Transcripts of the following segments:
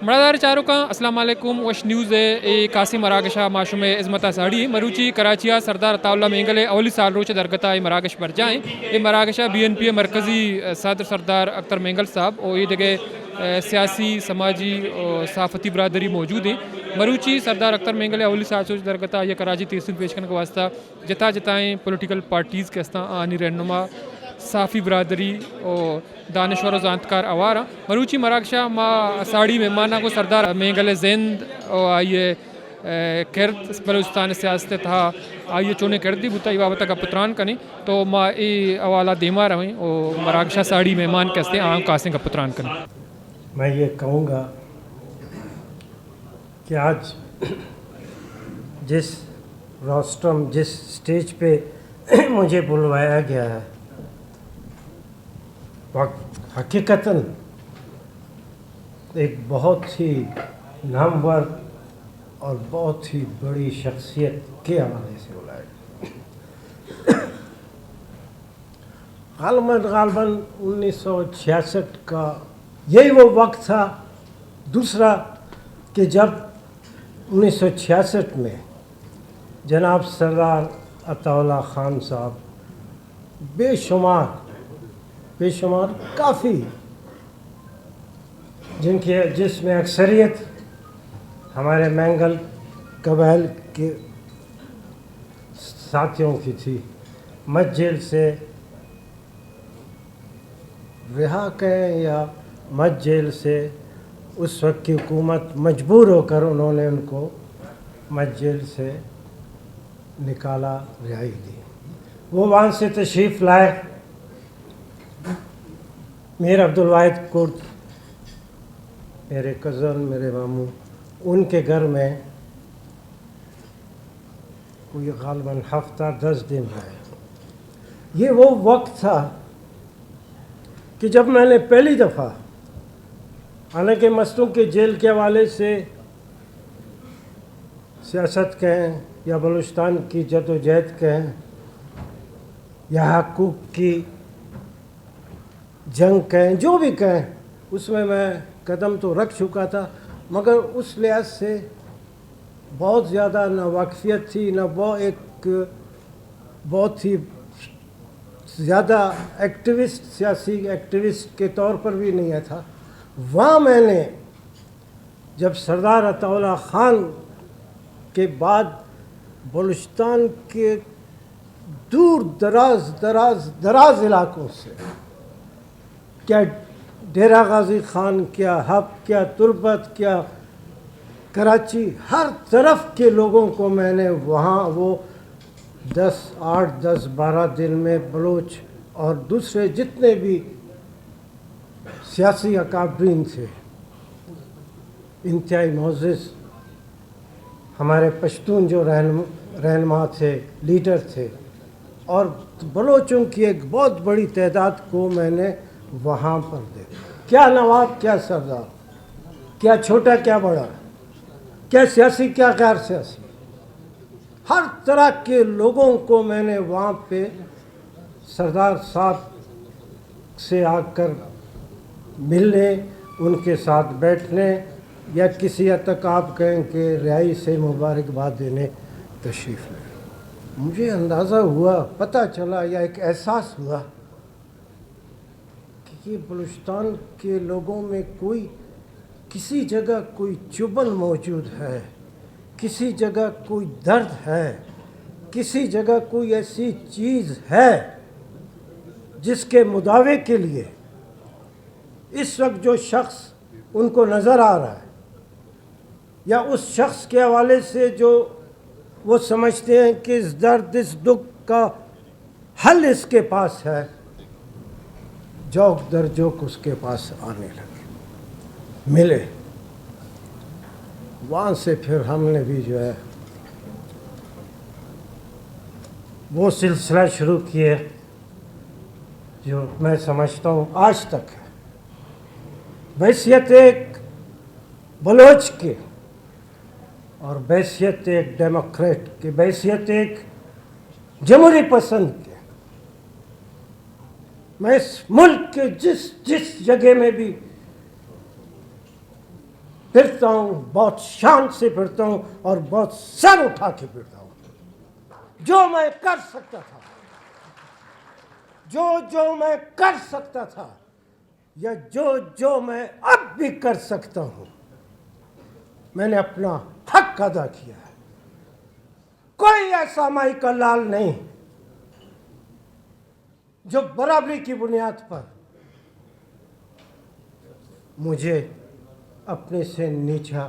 مرادار چاروں کا السلام علیکم وش نیوز ہے قاسم مراگشہ معشوم عظمت ساڑی مروچی کراچیا سردار عطا اللہ مینگلے اولی سال روچ درگتا مراگش پر جائیں یہ مراگشہ بی این پی مرکزی صدر سردار اختر مینگل صاحب اور یہ جگہ سیاسی سماجی اور صحافتی برادری موجود ہیں مروچی سردار اختر مینگلے اولی سال روچ درگتا یہ کراچی تحصیل پیش کرنے کے واسطہ جتا جتائیں پولیٹیکل پارٹیز کے استعمال آنی رہنما صحافی برادری اور دانشور و زانتکار آوارا مروچی مراگشہ ما ساڑی مہمانہ کو سردار مینگل زند اور آئیے کرد بلوچستان سیاست تھا آئیے چونے کردی بوتا یہ بابتا کا پتران کنی تو ما ای حوالہ دیما رہیں اور مراگشہ ساڑی مہمان کے استے آم کاسیں کا پتران کنی. میں یہ کہوں گا کہ آج جس روسٹرم جس سٹیج پہ مجھے بلوایا گیا ہے حقیقتاً ایک بہت ہی نامور اور بہت ہی بڑی شخصیت کے حوالے سے بلایا غالباً 1966 کا یہی وہ وقت تھا. دوسرا کہ جب 1966 میں جناب سردار عطا اللہ خان صاحب بے شمار کافی جس میں اکثریت ہمارے مینگل قبائل کے ساتھیوں کی تھی مت جیل سے رہا کہیں یا مت جیل سے اس وقت کی حکومت مجبور ہو کر انہوں نے ان کو مت جیل سے نکالا رہائی دی. وہ وہاں سے تشریف لائے. میر عبدالواحد کرد میرے کزن میرے ماموں ان کے گھر میں کوئی غالباً ہفتہ 10 دن رہے. یہ وہ وقت تھا کہ جب میں نے پہلی دفعہ حالانکہ مستوں کے جیل کے حوالے سے سیاست کہیں یا بلوچستان کی جد و جہد کہیں یا حقوق کی جنگ کہیں جو بھی کہیں اس میں قدم تو رکھ چکا تھا مگر اس لحاظ سے بہت زیادہ نہ واقفیت تھی نہ وہ ایک بہت ہی زیادہ سیاسی ایکٹیوسٹ کے طور پر بھی نہیں تھا. وہاں میں نے جب سردار عطا اللہ خان کے بعد بلوچستان کے دور دراز علاقوں سے کیا ڈیرہ غازی خان کیا حب کیا تربت کیا کراچی ہر طرف کے لوگوں کو میں نے وہاں وہ 8-10-12 دن میں بلوچ اور دوسرے جتنے بھی سیاسی اکابرین تھے انتہائی معزز ہمارے پشتون جو رہنما تھے لیڈر تھے اور بلوچوں کی ایک بہت بڑی تعداد کو میں نے وہاں پر دیکھا. کیا نواب کیا سردار کیا چھوٹا کیا بڑا کیا سیاسی کیا غیر سیاسی ہر طرح کے لوگوں کو میں نے وہاں پہ سردار صاحب سے آ کر ملنے ان کے ساتھ بیٹھنے یا کسی حد تک آپ کہیں کہ رہائی سے مبارکباد دینے تشریف لائے. مجھے اندازہ ہوا پتہ چلا یا ایک احساس ہوا کہ یہ بلوچستان کے لوگوں میں کسی جگہ کوئی چبھن موجود ہے, کسی جگہ کوئی درد ہے, کسی جگہ کوئی ایسی چیز ہے جس کے مداوے کے لیے اس وقت جو شخص ان کو نظر آ رہا ہے یا اس شخص کے حوالے سے جو وہ سمجھتے ہیں کہ اس درد اس دکھ کا حل اس کے پاس ہے, جوک در جوک اس کے پاس آنے لگے ملے. وہاں سے پھر ہم نے بھی جو ہے وہ سلسلہ شروع کیے جو میں سمجھتا ہوں آج تک ہے. بحیثیت ایک بلوچ کے اور بحیثیت ایک ڈیموکریٹ کے, بحیثیت ایک جمہوری پسند کے, میں اس ملک کے جس جگہ میں بھی फिरता हूँ, बहुत शान से फिरता हूँ और बहुत सर उठा के फिरता हूँ। जो मैं कर सकता था, जो मैं कर सकता था, या जो मैं अब भी कर सकता हूँ, मैंने अपना हक अदा किया है। कोई ऐसा माई का लाल नहीं जो बराबरी की बुनियाद पर मुझे अपने से नीचा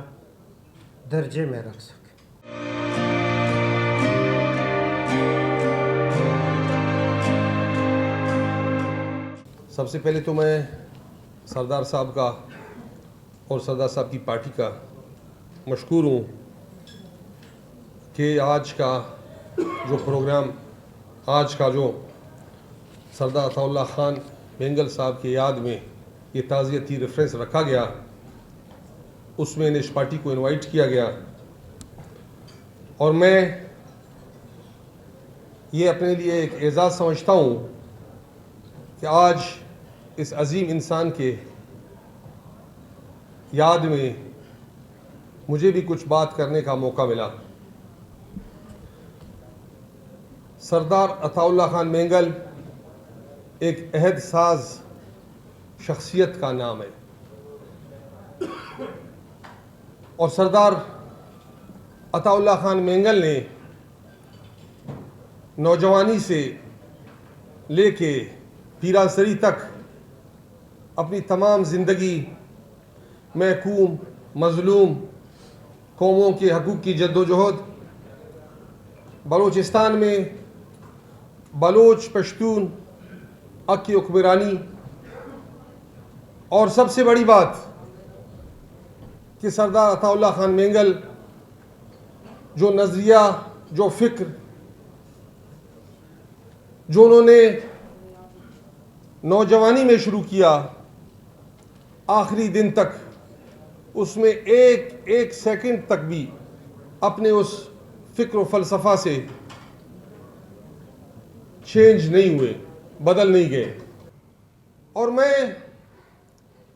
दर्जे में रख सके। सबसे पहले तो मैं सरदार साहब का और सरदार साहब की पार्टी का मशकूर हूँ कि आज का जो प्रोग्राम, आज का जो सरदार अताउल्ला ख़ान मेंगल साहब की याद में ये ताज़ियती रेफरेंस रखा गया, उसमें इस पार्टी को इनवाइट किया गया। और मैं ये अपने लिए एक एज़ाज़ समझता हूँ कि आज इस अजीम इंसान के याद में मुझे भी कुछ बात करने का मौका मिला। सरदार अताउल्ला ख़ान मेंगल एक अहद साज शख्सियत का नाम है और सरदार अताउल्ला ख़ान मेंगल ने नौजवानी से लेके पीरासरी तक अपनी तमाम ज़िंदगी महकूम मज़लूम कौमों के हकूक़ की जद्दोजहद, बलूचिस्तान में बलोच पश्तून हक़ की हुक्मरानी, और सबसे बड़ी बात कि सरदार अताउल्ला ख़ान मेंगल जो नज़रिया, जो फ़िक्र जो उन्होंने नौजवानी में शुरू किया, आखिरी दिन तक उसमें एक सेकंड तक भी अपने उस फ़िक्र व फ़लसफ़ा से चेंज नहीं हुए, बदल नहीं गए। और मैं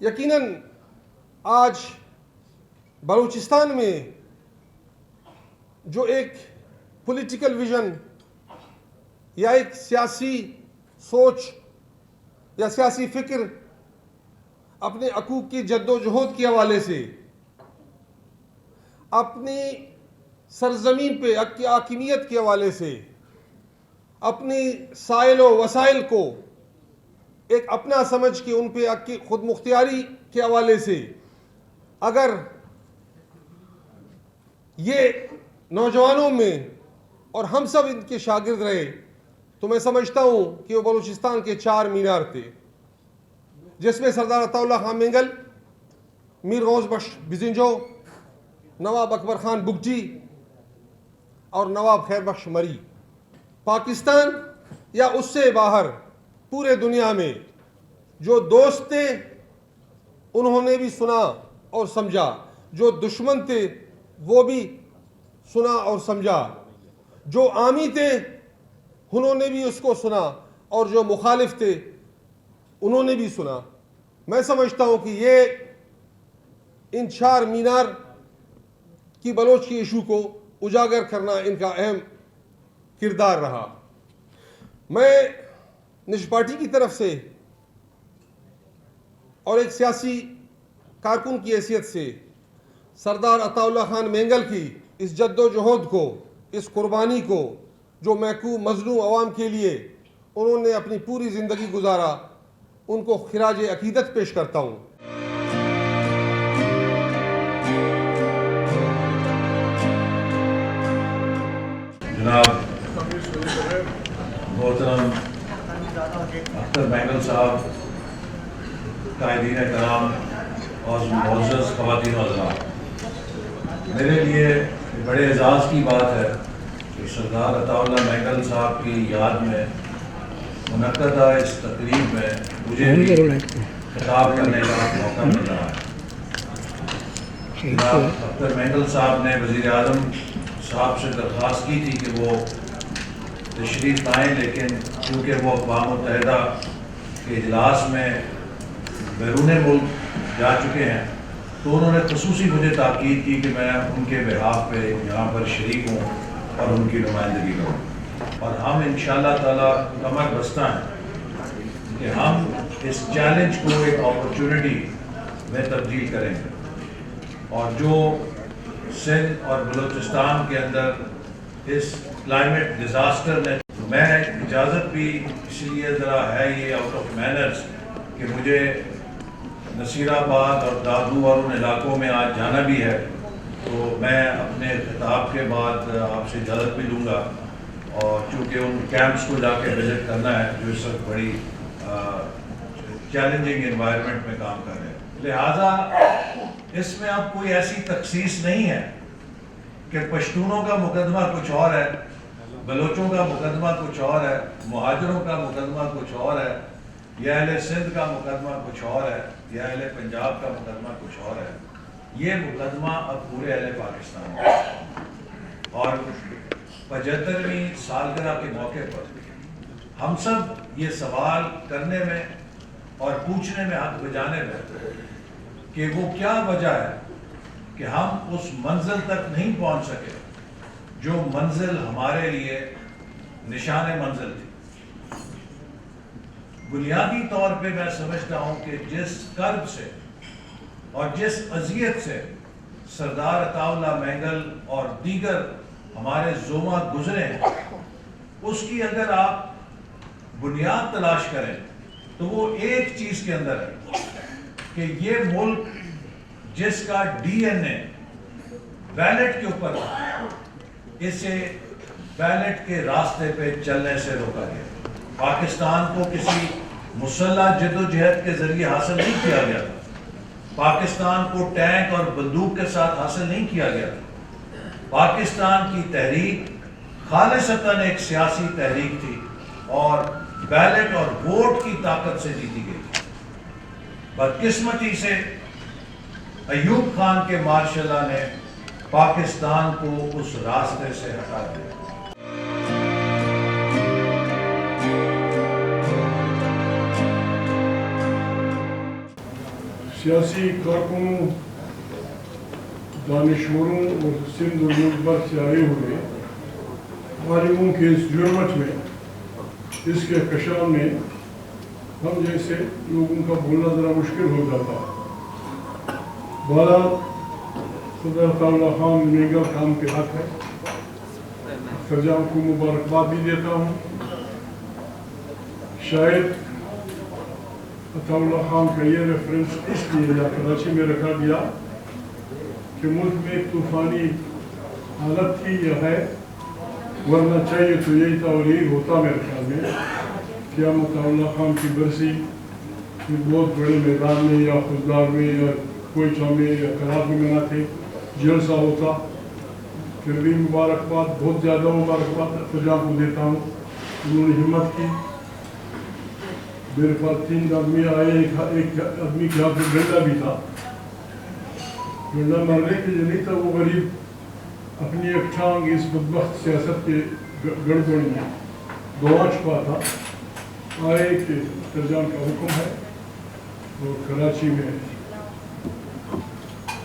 यकीनन आज बलूचिस्तान में जो एक पॉलिटिकल विज़न या एक सियासी सोच या सियासी फ़िक्र अपने हकूक़ की जद्दोजहद के हवाले से, अपनी सरज़मीन पे हक़ की हाकिमियत के हवाले से, अपनी साइल व वसाइल को एक अपना समझ के उन पे हक़ की खुद मुख्तियारी के हवाले से अगर ये नौजवानों में और हम सब इनके शागिर्द रहे तो मैं समझता हूँ कि वो बलूचिस्तान के 4 मीनार थे, जिसमें सरदार अताउल्ला ख़ान मेंगल, मीर गौस बख्श बिजिंजो, नवाब अकबर ख़ान बुगटी और नवाब खैर बख्श मरी। पाकिस्तान या उससे बाहर पूरे दुनिया में जो दोस्त थे उन्होंने भी सुना और समझा, जो दुश्मन थे वो भी सुना और समझा, जो आमी थे उन्होंने भी उसको सुना और जो मुखालिफ थे उन्होंने भी सुना। मैं समझता हूँ कि ये इन 4 मीनार की बलोच की इशू को उजागर करना इनका अहम किरदार रहा। मैं निश पार्टी की तरफ से और एक सियासी कारकुन की हैसियत से सरदार अताउल्ला ख़ान मेंगल की इस जद्दोजहद को, इस कुर्बानी को जो महकूम मज़लूम अवाम के लिए उन्होंने अपनी पूरी ज़िंदगी गुजारा, उनको खिराज अकीदत पेश करता हूँ। जनाब मोहतरम अख्तर मेंगल साहब, कायदीन कराम और मुअज़्ज़ज़ ख़वातीन व हज़रात, मेरे लिए बड़े एजाज़ की बात है कि सरदार अताउल्ला मेंगल साहब की याद में मुनक़्क़दा इस तकरीब में मुझे भी खिताब करने का मौका मिल रहा है। जनाब अख्तर मेंगल साहब ने वज़ीर आज़म साहब से दरख्वास्त की थी कि वो तशरीफ़ लाएँ, लेकिन चूँकि वो अक़वाम मुत्तहिदा के इजलास में बैरून मुल्क जा चुके हैं تو انہوں نے خصوصی مجھے تاکید کی کہ میں ان کے بہاف پہ یہاں پر شریک ہوں اور ان کی نمائندگی کروں، اور ہم انشاءاللہ تعالیٰ کمر بستہ ہیں کہ ہم اس چیلنج کو ایک اپرچونٹی میں تبدیل کریں گے، اور جو سندھ اور بلوچستان کے اندر اس کلائمیٹ ڈیزاسٹر نے، میں اجازت بھی اس لیے ذرا ہے یہ آؤٹ آف مینرز کہ مجھے نصیر آباد اور دادو اور ان علاقوں میں آج جانا بھی ہے، تو میں اپنے خطاب کے بعد آپ سے اجازت بھی لوں گا، اور چونکہ ان کیمپس کو جا کے وزٹ کرنا ہے جو اس وقت بڑی چیلنجنگ انوائرمنٹ میں کام کر رہے ہیں، لہٰذا اس میں اب کوئی ایسی تخصیص نہیں ہے کہ پشتونوں کا مقدمہ کچھ اور ہے، بلوچوں کا مقدمہ کچھ اور ہے، مہاجروں کا مقدمہ کچھ اور ہے، یا اہل سندھ کا مقدمہ کچھ اور ہے، یا اہل پنجاب کا مقدمہ کچھ اور ہے۔ یہ مقدمہ اب پورے اہل پاکستان ہے، اور 75ویں سالگرہ کے موقع پر ہم سب یہ سوال کرنے میں اور پوچھنے میں حق بجانے میں کہ وہ کیا وجہ ہے کہ ہم اس منزل تک نہیں پہنچ سکے جو منزل ہمارے لیے نشان منزل تھی۔ بنیادی طور پہ میں سمجھتا ہوں کہ جس کرب سے اور جس اذیت سے سردار عطا اللہ مینگل اور دیگر ہمارے زوما گزرے ہیں، اس کی اگر آپ بنیاد تلاش کریں تو وہ ایک چیز کے اندر ہے کہ یہ ملک جس کا ڈی این اے بیلٹ کے اوپر اسے بیلٹ کے راستے پہ چلنے سے روکا گیا۔ پاکستان کو کسی مسلح جد و جہد کے ذریعے حاصل نہیں کیا گیا تھا، پاکستان کو ٹینک اور بندوق کے ساتھ حاصل نہیں کیا گیا تھا۔ پاکستان کی تحریک خالصتاً ایک سیاسی تحریک تھی اور بیلٹ اور ووٹ کی طاقت سے جیتی گئی تھی۔ بدقسمتی سے ایوب خان کے مارشل لا نے پاکستان کو اس راستے سے ہٹا دیا۔ سیاسی کارکنوں، دانشوروں اور سندھ اور ملک بھر سے آئے ہوئے عالموں کے اس جرمٹ میں، اس کے کشان میں ہم جیسے لوگوں کا بولنا ذرا مشکل ہو جاتا۔ بہرحال صدر عطا اللہ خان مینگل کام کے حق ہے، سرجان کو مبارکباد بھی دیتا ہوں۔ شاید عطا اللہ خان کا یہ ریفرنس اس لیے یا کراچی میں رکھا گیا کہ ملک میں ایک طوفانی حالت تھی یا ہے، ورنہ چاہیے تو یہی تھا اور یہی ہوتا میرے خیال میں کہ ہم عطا اللہ خان کی برسی بہت بڑے میدان میں یا خوددار میں یا کوئٹہ میں یا کراچی میں نہ تھے، جلسہ ہوتا۔ پھر بھی مبارکباد، بہت زیادہ مبارکباد سرجان کو دیتا ہوں، انہوں نے ہمت کی۔ میرے پاس 3 آدمی آئے، ایک آدمی کے ہاتھ میں ڈنڈا بھی تھا، ڈنڈا مارنے کے لیے نہیں تھا، وہ غریب اپنی ایک ٹانگ اس بدبخت سیاست کے گڑبڑ میں گوا چکا تھا۔ آئے کہ سرجان کا حکم ہے اور کراچی میں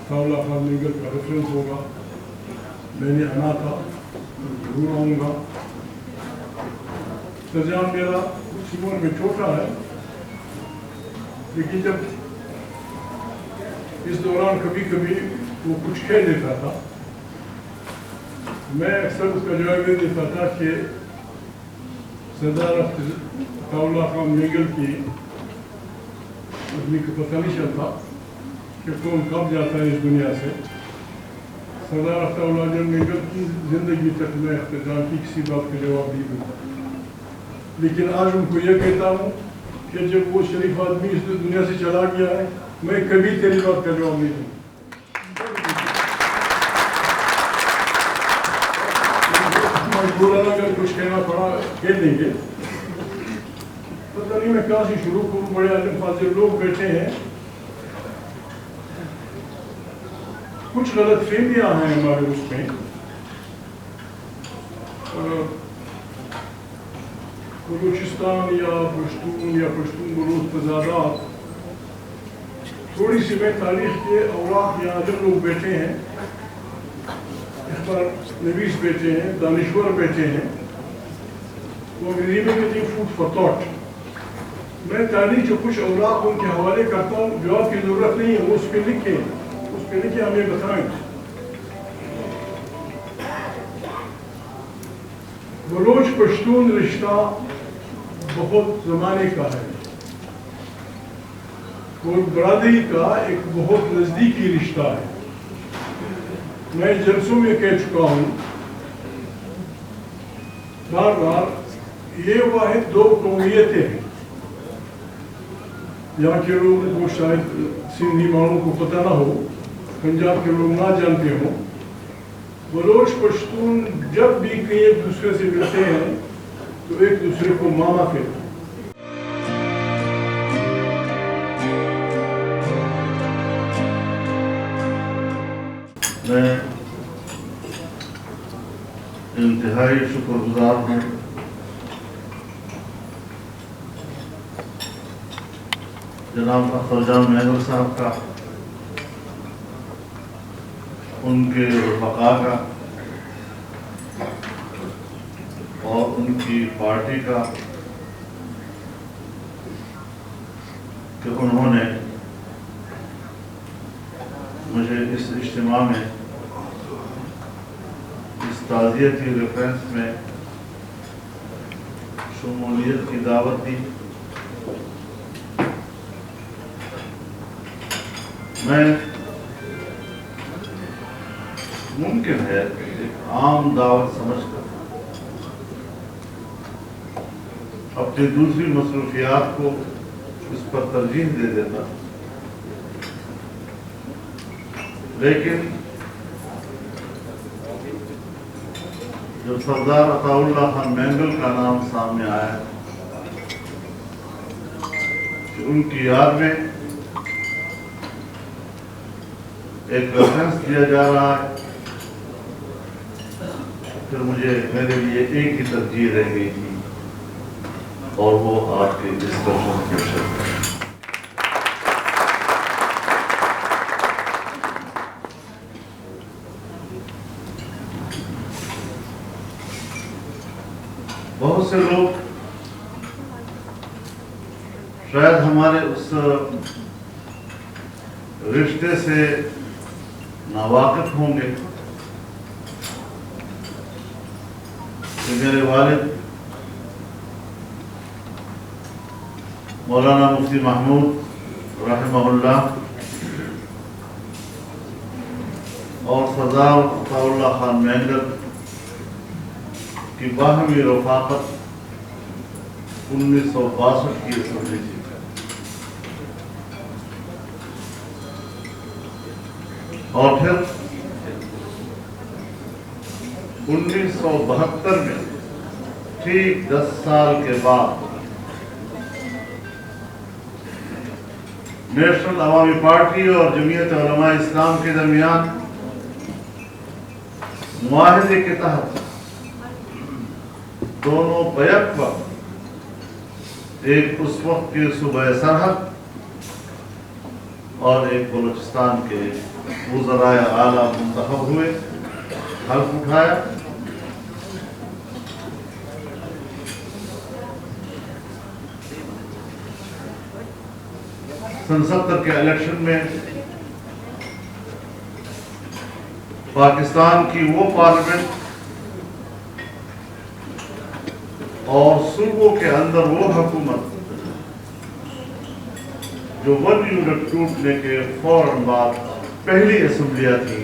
عطا اللہ خان مینگل کا ریفرنس ہوگا، میں نے آنا تھا، ضرور آؤں گا۔ سرجان میرا عمر میں چھوٹا ہے، لیکن جب اس دوران کبھی کبھی وہ کچھ کہہ دیتا تھا، میں اکثر اس کا جواب یہ دیتا تھا کہ سردار عطا اللہ خان مینگل کی آدمی کو پتہ نہیں چلتا کہ کون کب جاتا ہے اس دنیا سے۔ سردار عطا اللہ مینگل کی زندگی تک میں اختتام کی کسی بات کا جواب نہیں دوں، لیکن آج ان کو یہ کہتا ہوں کہ جب وہ شریف آدمی اس دنیا سے چلا گیا ہے، میں کبھی تیری بات کا جواب نہیں دوں۔ مولانا اگر کچھ کہنا پڑا کہہ دیں گے، پتہ نہیں میں کہاں سے شروع کروں، بڑے عالم فاضل لوگ بیٹھے ہیں، کچھ غلط فہمیاں ہیں ہمارے اس میں۔ بلوچستان یا پشتون بلوچ تضادات थोड़ी सी मैं तारीख के औराक यहाँ जब लोग बैठे हैं, इस पर नवीस बैठे हैं, दानिश्वर बैठे हैं, वो अंग्रेजी में कहते हैं फूड फॉर थॉट। मैं तारीख जो कुछ औराक उनके हवाले करता हूँ, जवाब की ज़रूरत नहीं है, वो उस पर लिखे हमें बताएं। बलोच पश्तून रिश्ता बहुत ज़माने का है और बरादरी का एक बहुत नज़दीकी रिश्ता है। मैं जलसों में कह चुका हूँ बार बार, ये वाहिद दो कौमियतें हैं। यहाँ के लोगों को शायद सिंधी मानों को पता ना हो, पंजाब के लोग ना जानते हों, बलोच पश्तून जब भी कहीं एक दूसरे से मिलते हैं तो एक दूसरे को मामा कहते हैं। मैं इंतहाई शुक्रगुजार हूँ जनाब अख्तर महंगल साहब का, उनके रफ़क़ा का और उनकी पार्टी का कि उन्होंने मुझे इस इज्तिमा में, इस ताज़ियती रेफरेंस में शमूलियत की दावत दी। मैं मुमकिन है एक आम दावत समझकर अपनी दूसरी मसरूफियात को इस पर तरजीह दे देता, लेकिन जब सरदार अताउल्लाह खान मैंगल का नाम सामने आया कि उनकी याद में एक रेफरेंस दिया जा रहा है, फिर मेरे लिए एक ही तरजीह रह गई थी और वो आपके डिस्कशन के शब्द है। बहुत से लोग शायद हमारे उस रिश्ते से नावाकिफ होंगे कि मेरे वालिद मौलाना मुफ्ती महमूद रहमहुल्लाह और सरदार अताउल्लाह खान मैंगल की बाहमी रफ़ाक़त 1962 की असम्बली थी। और फिर 1972 में ठीक 10 साल के बाद नेशनल अवामी पार्टी और जमीयत उलमा इस्लाम के दरमियान मुआहदे के तहत दोनों बैक वक्त एक उस वक्त के सूबे सरहद और एक बलूचिस्तान के वज़राए आला मुंतखब हुए, हल्फ उठाया। सन 70 के इलेक्शन में पाकिस्तान की वो पार्लियामेंट और सूबों के अंदर वो हुकूमत जो 1 यूनिट टूटने के फौरन बाद पहली असम्बलियाँ थी,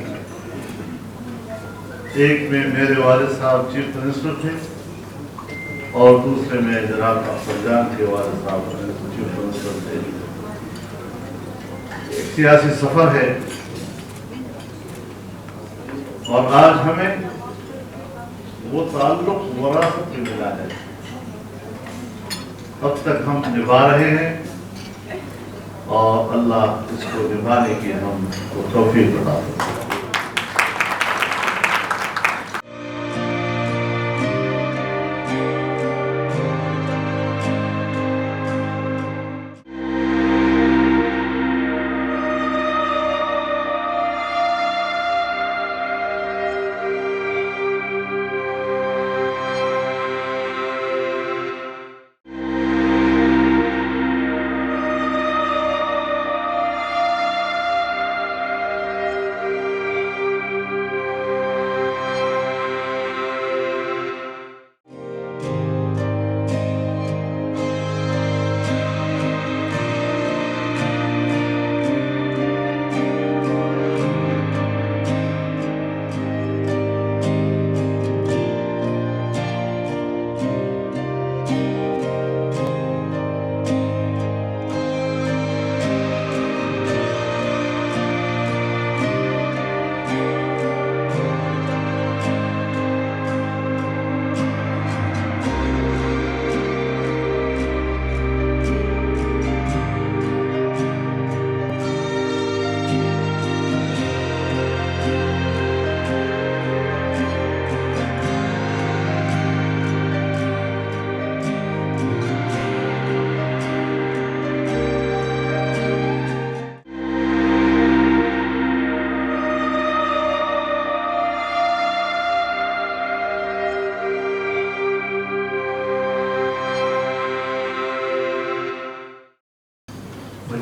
एक में मेरे वालिद साहब चीफ मिनिस्टर थे और दूसरे में जनाब अख्तर जान के वालिद साहब चीफ मिनिस्टर थे। एक सियासी सफर है और आज हमें वो ताल्लुक विरासत में मिला है, अब तक हम निभा रहे हैं और अल्लाह इसको निभाने की हमको तौफीक अता फरमाए।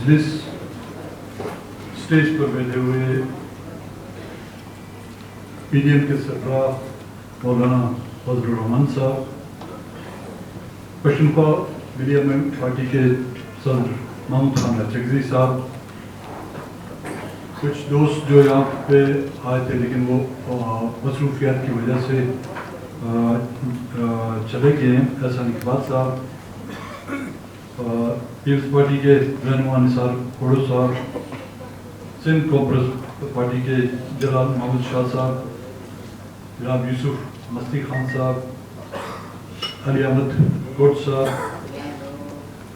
मजलिस, स्टेज पर बैठे हुए पीडीएम के सरबराह मौलाना फजलुर रहमान साहब, पश्चिमबंगाल मीडिया में पार्टी के सदर महमूद खान चकजी साहब, कुछ दोस्त जो यहाँ पे आए थे लेकिन वो मसरूफियात की वजह से चले गए हैं, एहसान इकबाल साहब, पीपल्स पार्टी के रहनुमा निसार खोड़ो साहब, सिंध कॉन्फ्रेंस पार्टी के जलाल महमूद शाह साहब, जनाब यूसुफ मस्ती खान साहब, अली अहमद कोट साहब,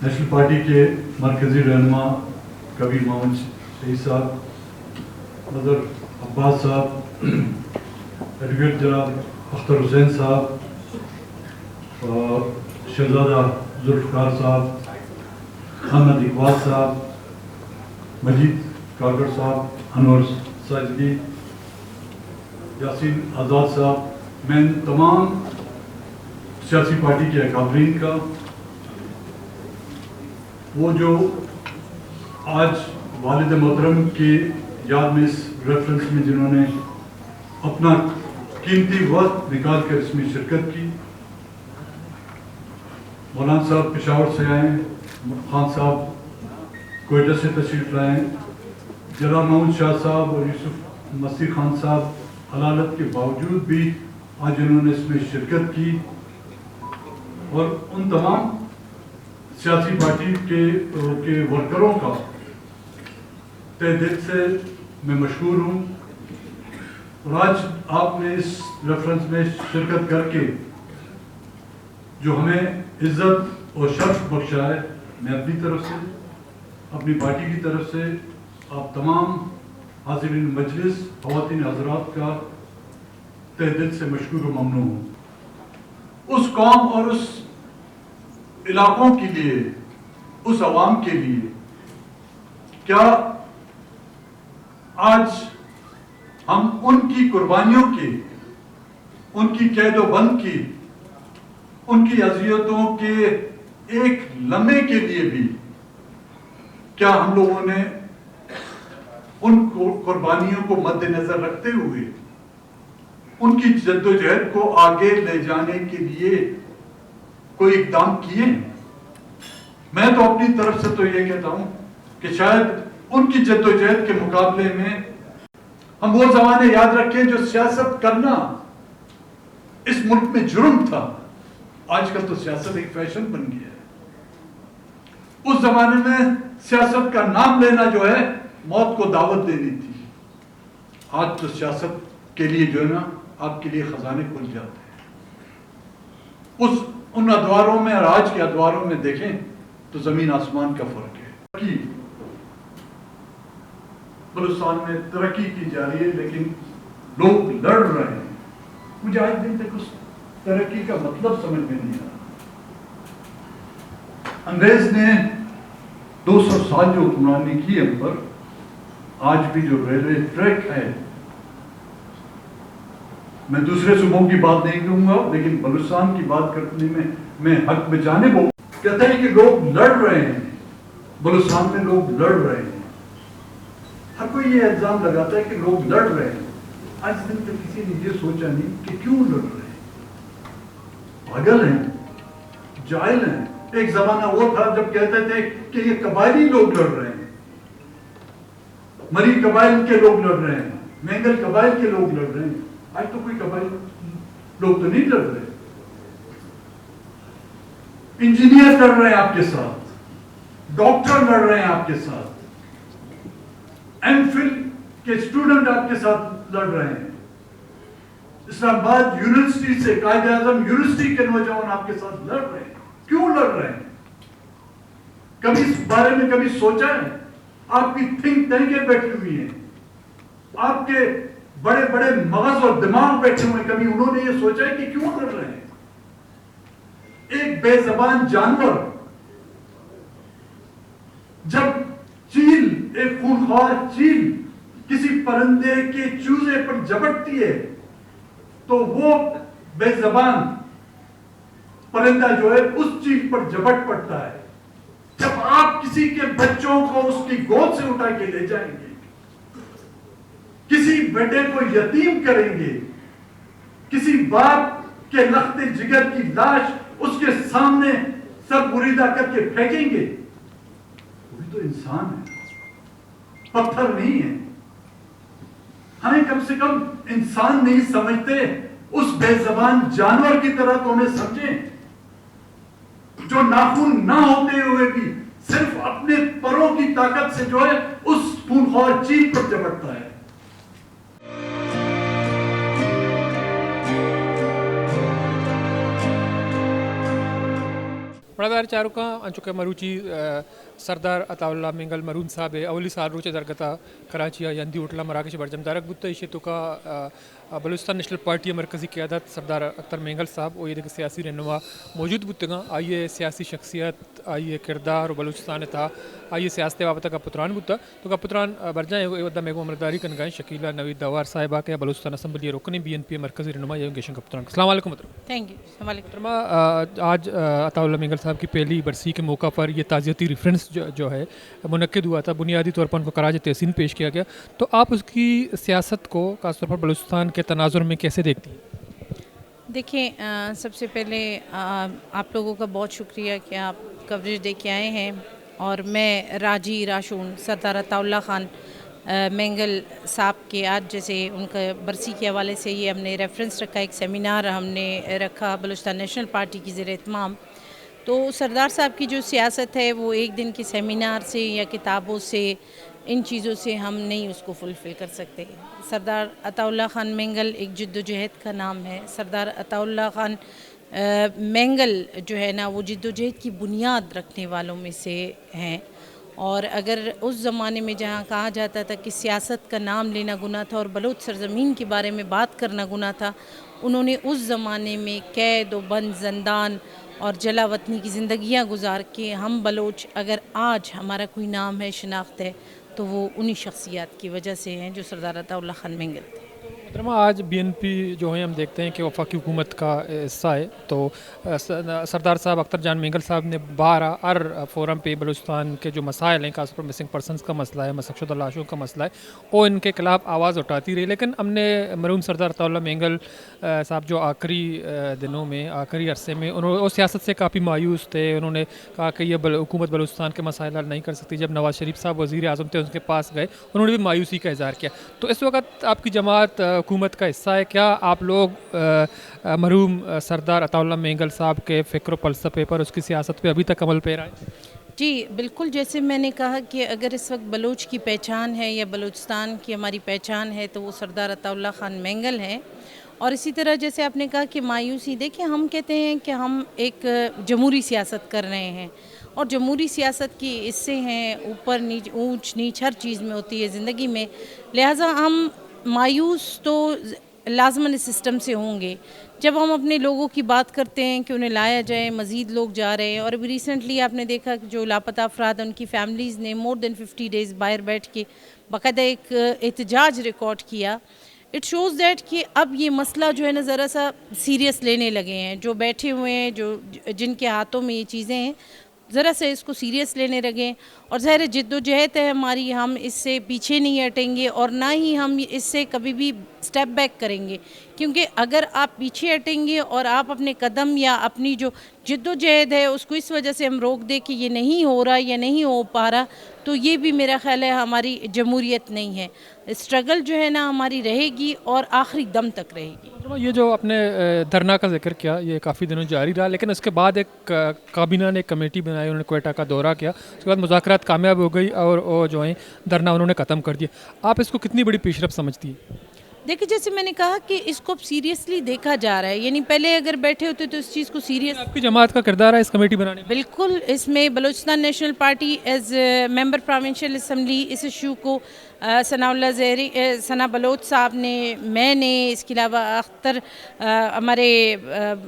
नेशनल पार्टी के मरकजी रहनुमा कबीर मोहम्मद शहीद साहब, नज़र अब्बास साहब, एडवोकेट जनाब अख्तर हुसैन साहब, शहजादा जुल्फ़िकार साहब, अहमद इकबाल साहब, मजीद कागर साहब, अनवर साजिदी, यासीन आज़ाद साहब, मैं तमाम सियासी पार्टी के अकाबरीन का, वो जो आज वालिद मोहतरम की याद में इस रेफरेंस में जिन्होंने अपना कीमती वक्त निकाल कर इसमें शिरकत की, मौलाना साहब पेशावर से आए, खान साहब कोयटा से तशरीफ लाए, जनाब महमूद शाह साहब और यूसुफ मस्ती खान साहब हलालत के बावजूद भी आज उन्होंने इसमें शिरकत की, और उन तमाम सियासी पार्टी के वर्करों का तहे दिल से मैं मशहूर हूँ। और आज आपने इस रेफरेंस में शिरकत करके जो हमें इज्जत और शर्फ बख्शा है, मैं अपनी तरफ से, अपनी पार्टी की तरफ से आप तमाम हाज़िरीन मजलिस, ख़वातीन हज़रात का तहे दिल से मशकूर व ममनून हूँ। उस कौम और उस इलाकों के लिए, उस अवाम के लिए, क्या आज हम उनकी कुर्बानियों की, उनकी कैदोबंद की, उनकी अज़ियतों के एक लम्हे के लिए भी क्या हम लोगों ने उन कुर्बानियों को मद्देनजर रखते हुए उनकी जद्दोजहद को आगे ले जाने के लिए कोई इकदाम किए? मैं तो अपनी तरफ से तो ये कहता हूं कि शायद उनकी जद्दोजहद के मुकाबले में हम वो जमाने याद रखें जो सियासत करना इस मुल्क में जुर्म था। आजकल तो सियासत एक फैशन बन गया है। उस जमाने में सियासत का नाम लेना जो है मौत को दावत देनी थी। आज तो सियासत के लिए जो है ना आपके लिए खजाने खुल जाते हैं। उन अदवारों में और आज के अदवारों में देखें तो जमीन आसमान का फर्क है। बलूचिस्तान में तरक्की की जा रही है लेकिन लोग लड़ रहे हैं। मुझे आज दिन तक उस तरक्की का मतलब समझ में नहीं आ रहा। अंग्रेज ने 200 साल जो हुक्मरानी की हम पर, आज भी जो रेलवे ट्रैक है, मैं दूसरे सूबों की बात नहीं करूंगा लेकिन बलूचिस्तान की बात करने में मैं हक बचाने को कहते हैं कि लोग लड़ रहे हैं, बलूचिस्तान में लोग लड़ रहे हैं। हर कोई ये इल्जाम लगाता है कि लोग लड़ रहे हैं। आज दिन तक किसी ने ये सोचा नहीं कि क्यों लड़ रहे हैं। पागल हैं, जाहिल हैं। एक जमाना वो था जब कहते थे कि ये कबायली लोग लड़ रहे हैं, मरी कबाइल के लोग लड़ रहे हैं, मेंगल कबाइल के लोग लड़ रहे हैं। आज तो कोई कबाइल लोग तो नहीं लड़ रहे। इंजीनियर लड़ रहे हैं आपके साथ, डॉक्टर लड़ रहे हैं आपके साथ, एमफिल के स्टूडेंट आपके साथ लड़ रहे हैं। इस्लामाबाद यूनिवर्सिटी से कायदे आजम यूनिवर्सिटी के नौजवान आपके साथ लड़ रहे हैं। क्यों लड़ रहे हैं? कभी इस बारे में कभी सोचा है? आपकी थिंक टैंकें बैठी हुई हैं, आपके बड़े बड़े मगज और दिमाग बैठे हुए, कभी उन्होंने ये सोचा है कि क्यों लड़ रहे हैं? एक बेजबान जानवर जब चील, एक खूंखार चील किसी परिंदे के चूजे पर झपटती है तो वो बेजबान परिंदा जो है उस चील पर झपट पड़ता है। जब आप किसी के बच्चों को उसकी गोद से उठा के ले जाएंगे, किसी बेटे को यतीम करेंगे, किसी बाप के लख्ते जिगर की लाश उसके सामने सर बुरीदा करके फेंकेंगे, वो भी तो इंसान है, पत्थर नहीं है। हमें कम से कम इंसान नहीं समझते, उस बेजबान जानवर की तरह तो हमें समझें, जो नाखून ना होते हुए भी सिर्फ अपने परों की ताकत से जो है उस खूनख्वार चील पर झपटता है। बड़ादार चारुका अंचुके मरूची सरदार अताउल्ला मेंगल मरून साहब अवली साल रोचे दरगता कराची यंदी उठला मराकश बरजम दारक बुत्ता इशे तुका बलूचिस्तान नेशनल पार्टी मरकज़ी क़यादत सरदार अख्तर मेंगल साहब और ये सियासी रहनुमा मौजूद बुतगा आइए सियासी शख्सियत आइए किरदार और बलूचिस्तान था आइए सियासत बाबत का पुत्रान बुत्ता तो का पुत्रान बरजाएँ वदा मेगो अमरदारी कन गए शकीला नवीद दवार साहिबा के बलूचिस्तान असम्बली रोकने BNP मरकज़ी रहनुमा ये गेशन का पुत्रान। अस्सलाम वालेकुम। Thank you. आज अताउल्ला मेंगल साहब की पहली बरसी के मौका पर यह ताज़ियती रेफरेंस जो है मुनक्किद हुआ था, बुनियादी तौर पर उनको कराज तहसीन पेश किया गया, तो आप उसकी सियासत को खासतौर पर बलूचिस्तान के तनाजुर में कैसे देखती हैं? देखिए, सबसे पहले आप लोगों का बहुत शुक्रिया कि आप कवरेज दे के आए हैं, और मैं राजी राशून सरदार अताउल्ला ख़ान मेंगल साहब के आज जैसे उनका बरसी के हवाले से ये हमने रेफरेंस रखा, एक सेमिनार हमने रखा बलूचिस्तान नेशनल पार्टी की ज़ेर एहतमाम। तो सरदार साहब की जो सियासत है वो एक दिन के सेमिनार से या किताबों से, इन चीज़ों से हम नहीं उसको फुलफ़िल कर सकते। सरदार अताउल्ला ख़ान मेंगल एक जद्दोजहद का नाम है। सरदार अताउल्ला ख़ान मेंगल जो है ना, वो जद्दोजहद की बुनियाद रखने वालों में से हैं। और अगर उस ज़माने में जहाँ कहा जाता था कि सियासत का नाम लेना गुनाह था और बलूच सरज़मीन के बारे में बात करना गुनाह था, उन्होंने उस ज़माने में कैद व बंद ज़ंदान और जला वतनी की ज़िंदगियाँ गुजार के हम बलोच अगर आज हमारा कोई नाम है, शनाख्त है, तो वो उन्हीं शख्सियात की वजह से हैं जो सरदार अताउल्ला ख़ान मेंगल थे। मोहतरमा, आज BNP जो है हम देखते हैं कि वफाकी हुकूमत का हिस्सा है, तो सरदार साहब अख्तर जान मेंगल साहब ने बार फोरम पे बलूचिस्तान के जो मसाइल हैं, खासतौर पर मिसिंग पर्सनस का मसला है, मसक्शुदा लाशों का मसला है, वो इनके खिलाफ आवाज़ उठाती रही। लेकिन हमने मरहूम सरदार अताउल्ला मेंगल साहब जो आखिरी दिनों में, आखिरी अरसे में उन्होंने वो सियासत से काफ़ी मायूस थे। उन्होंने कहा कि ये हुकूमत बलूचिस्तान के मसाइल हल नहीं कर सकती। जब नवाज़ शरीफ साहब वज़ीर आज़म थे उनके पास गए, उन्होंने भी मायूसी का इज़हार किया। तो इस वक्त आपकी जमात हुकूमत का हिस्सा है, क्या आप लोग मरहूम सरदार अताउल्ला मेंगल साहब के फ़िक्र फ़लसफ़े पर, उसकी सियासत पे अभी तक अमल पैरा है? जी बिल्कुल, जैसे मैंने कहा कि अगर इस वक्त बलूच की पहचान है या बलूचिस्तान की हमारी पहचान है तो वो सरदार अताउल्ला ख़ान मेंगल हैं। और इसी तरह जैसे आपने कहा कि मायूसी, देखिए हम कहते हैं कि हम एक जमहूरी सियासत कर रहे हैं, और जमहूरी सियासत की इससे हैं ऊपर नीच, ऊंच नीच हर चीज़ में होती है ज़िंदगी में, लिहाजा हम मायूस तो लाजमन इस सिस्टम से होंगे। जब हम अपने लोगों की बात करते हैं कि उन्हें लाया जाए, मज़ीद लोग जा रहे हैं, और अभी रिसेंटली आपने देखा कि जो लापता अफराद हैं उनकी फैमिलीज़ ने मोर देन 50 डेज़ बाहर बैठ के बाकायदा एक एहतजाज रिकॉर्ड किया। इट शोज़ दैट कि अब ये मसला जो है ना ज़रा सा सीरियस लेने लगे हैं, जो बैठे हुए हैं, जो जिनके हाथों में ये चीज़ें हैं, ज़रा से इसको सीरियस लेने लगे। और ज़ाहिर जद्दोजहद है हमारी, हम इससे पीछे नहीं हटेंगे और ना ही हम इससे कभी भी स्टेप बैक करेंगे, क्योंकि अगर आप पीछे हटेंगे और आप अपने कदम या अपनी जो जद्दोजहद है उसको इस वजह से हम रोक दे कि ये नहीं हो रहा या नहीं हो पा रहा, तो ये भी मेरा ख्याल है हमारी जमहूरियत नहीं है। स्ट्रगल जो है ना हमारी रहेगी और आखिरी दम तक रहेगी। ये जो आपने धरना का जिक्र किया, ये काफ़ी दिनों जारी रहा, लेकिन उसके बाद एक काबीना ने एक कमेटी बनाई, उन्होंने क्वेटा का दौरा किया, उसके बाद मुज़ाकरात कामयाब हो गई और वो जो है धरना उन्होंने ख़त्म कर दिया। आप इसको कितनी बड़ी पेशरफ समझती है? देखिए, जैसे मैंने कहा कि इसको सीरियसली देखा जा रहा है, यानी पहले अगर बैठे होते तो इस चीज़ को सीरियस, आपकी जमात का किरदार है इस कमेटी बनाने में? बिल्कुल, इसमें Balochistan national party as member provincial assembly इस इशू को सना बलोच साहब ने, मैंने, इसके अलावा हमारे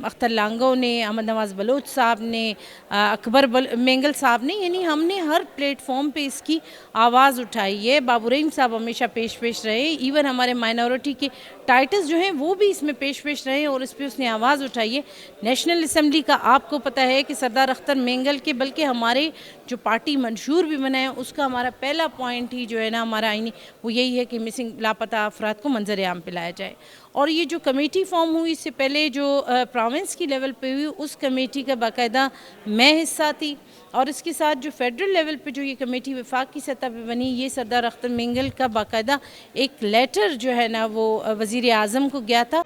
अख्तर लांगो ने, अहमद नवाज़ बलोच साहब ने, अकबर मेंगल साहब ने, यानी हमने हर प्लेटफॉर्म पे इसकी आवाज़ उठाई है। बाबू रहीम साहब हमेशा पेश रहे, इवन हमारे माइनॉरिटी के टाइटल्स जो हैं वो भी इसमें पेश रहे और इस पर उसने आवाज़ उठाई है। नेशनल असम्बली का आपको पता है कि सरदार अख्तर मेंगल के, बल्कि हमारे जो पार्टी मंशूर भी बनाए उसका हमारा पहला पॉइंट ही जो है ना हमारा आईनी, वो यही है कि मिसिंग लापता अफराद को मंजर आम पे लाया जाए। और ये जो कमेटी फॉर्म हुई, इससे पहले जो प्रोविंस की लेवल पे हुई, उस कमेटी का बाकायदा मैं हिस्सा थी। और इसके साथ जो फेडरल लेवल पे जो ये कमेटी वफाक की सतह पे बनी, ये सरदार अख्तर मेंगल का बाकायदा एक लेटर जो है ना वो वज़ीर आज़म को गया था।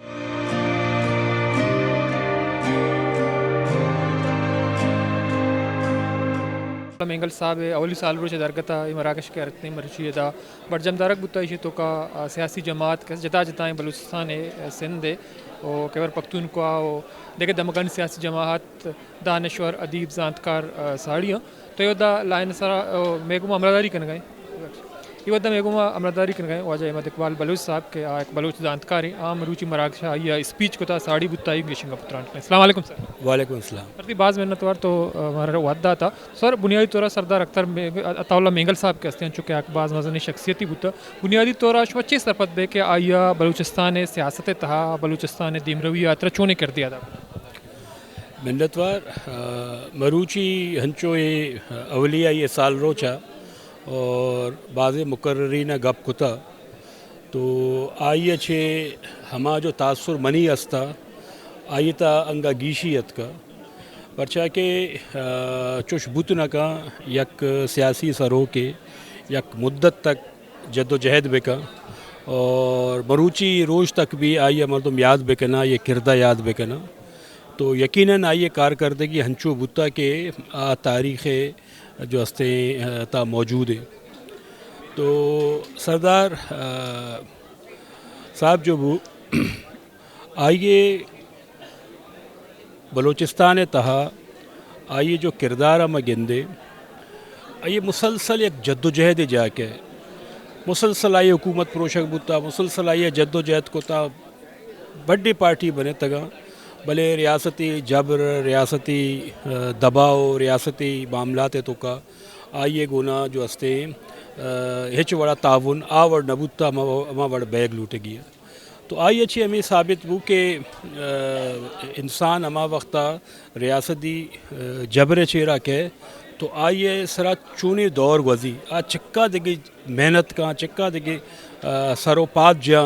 मेंगल साहब अवली साल रोज दरगता मराकश के अरतने मरशी दा बड़जम दरक बुताई तो का सियासी जमात के जता जताएं बलूचिस्तान सिंध और केवर पख्तूनख्वा और देखे दमकन सियासी जमात दानश्वर अदीब जानकार साड़ियाँ तो योदा लाइन सारा मेगुमा अमरादारी कर गए ಇವತ್ತು ಮೇಗುಮ ಅಮರದಾರಿ ಕನಗೆ ವಾಜ ಅಹಮದ್ ಇಕ್ಬಾಲ್ ಬಲೂಚ್ ಸಾहब के एक बलूच जानकारी आम रुचि मराकशा या स्पीच को था साड़ी बुताई गिशिंग पुत्रान अस्सलाम वालेकुम सर। वालेकुम सलाम। प्रति बाज मेहनतवार तो हमारा वादा था सर बुनियादी तौर सरदार अताउल्ला मेंगल साहब के हस्ते चुके एक बाज मजनी शख्सियती बुता बुनियादी तौर अच्छे सरपत बे के आया बलूचिस्तान सियासत तहा बलूचिस्तान दीम रवैया अतर चोने कर दिया था मिन्नतवार मरूची हंचो ये अवलिया ये साल रोचा और बाज़े मुकर्रीन गप कुता तो आइए छे हमा जो तासुर मनी अस्ता आइए ता अंगा गीशियत का परचा के चुश बुतना का यक सियासी सरो के यक मुद्दत तक जद्दोजहद बेका और मरूची रोज़ तक भी आइए मर्दम याद बेकना ये किरदा याद बेकना तो यकीनन आइए कारकर्दगी हंचो बुता के तारीख़ जो हस्ते ता मौजूद है। तो सरदार साहब जो वो आइए बलूचिस्तान तहा आइए जो किरदार में गिंदे आइए मुसलसल एक जद्दोजहद जाके मुसलसल आइए हुकूमत प्रोशक बुता मुसलसल आइए जद्दोजहद को ता बड़ी पार्टी बने तगा भले रियासती जबर रियासती दबाव रियासती मामलात तो का आइए गुना जो हस्ते हिच बड़ा ताउन आवड़ नबूता अमा बड़ बैग लूटे गया तो आइए अच्छी हमें साबित वो कि इंसान अमा वक्ता रियासती जबर चेरा के तो आइए सरा चूने दौर गजी आ चिक्का दिगे मेहनत का चिक्का दिगे सरोपात जा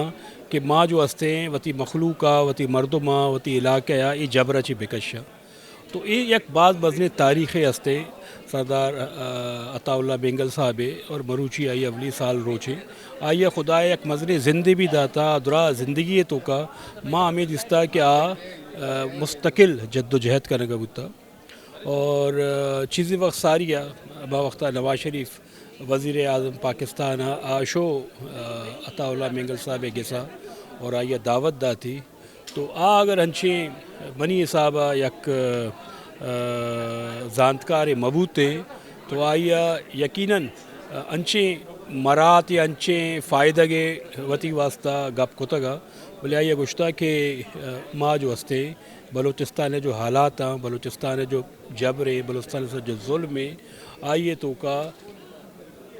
कि माँ जो हस्ते वती मखलूका वती मर्दमा वती इलाके या ये जबरची बिकशा तो ये एक बात बजने तारीख़ हस्ते सरदार अताउल्ला मेंगल साहब और मरूची आई अवली साल रोचे आइए खुदा एक मजरे ज़िंदगी भी दाता दुरा ज़िंदगी तो का माँ हमें जिसता कि मुस्तकिल जद्दोजहद करने का बुता और चीज़ें वक्त सारिया बा वक्ता नवाज शरीफ वज़ीर आज़म पाकिस्तान आशो अताउल्ला मेंगल साहब गेसा और आइए दावत दा थी तो अगर हंचे बनी साहब यक जानकार मबूते तो आइया यकीनन अंचे मरात या अंचे फ़ायदा के वती वास्ता गप कोतगा बोले आइए गुश्ता के माँ जो हस्ते बलूचिस्तान जो हालात हैं बलूचिस्तान जो जबर बलूचिस्तान से जो जुल्म है आइए तो का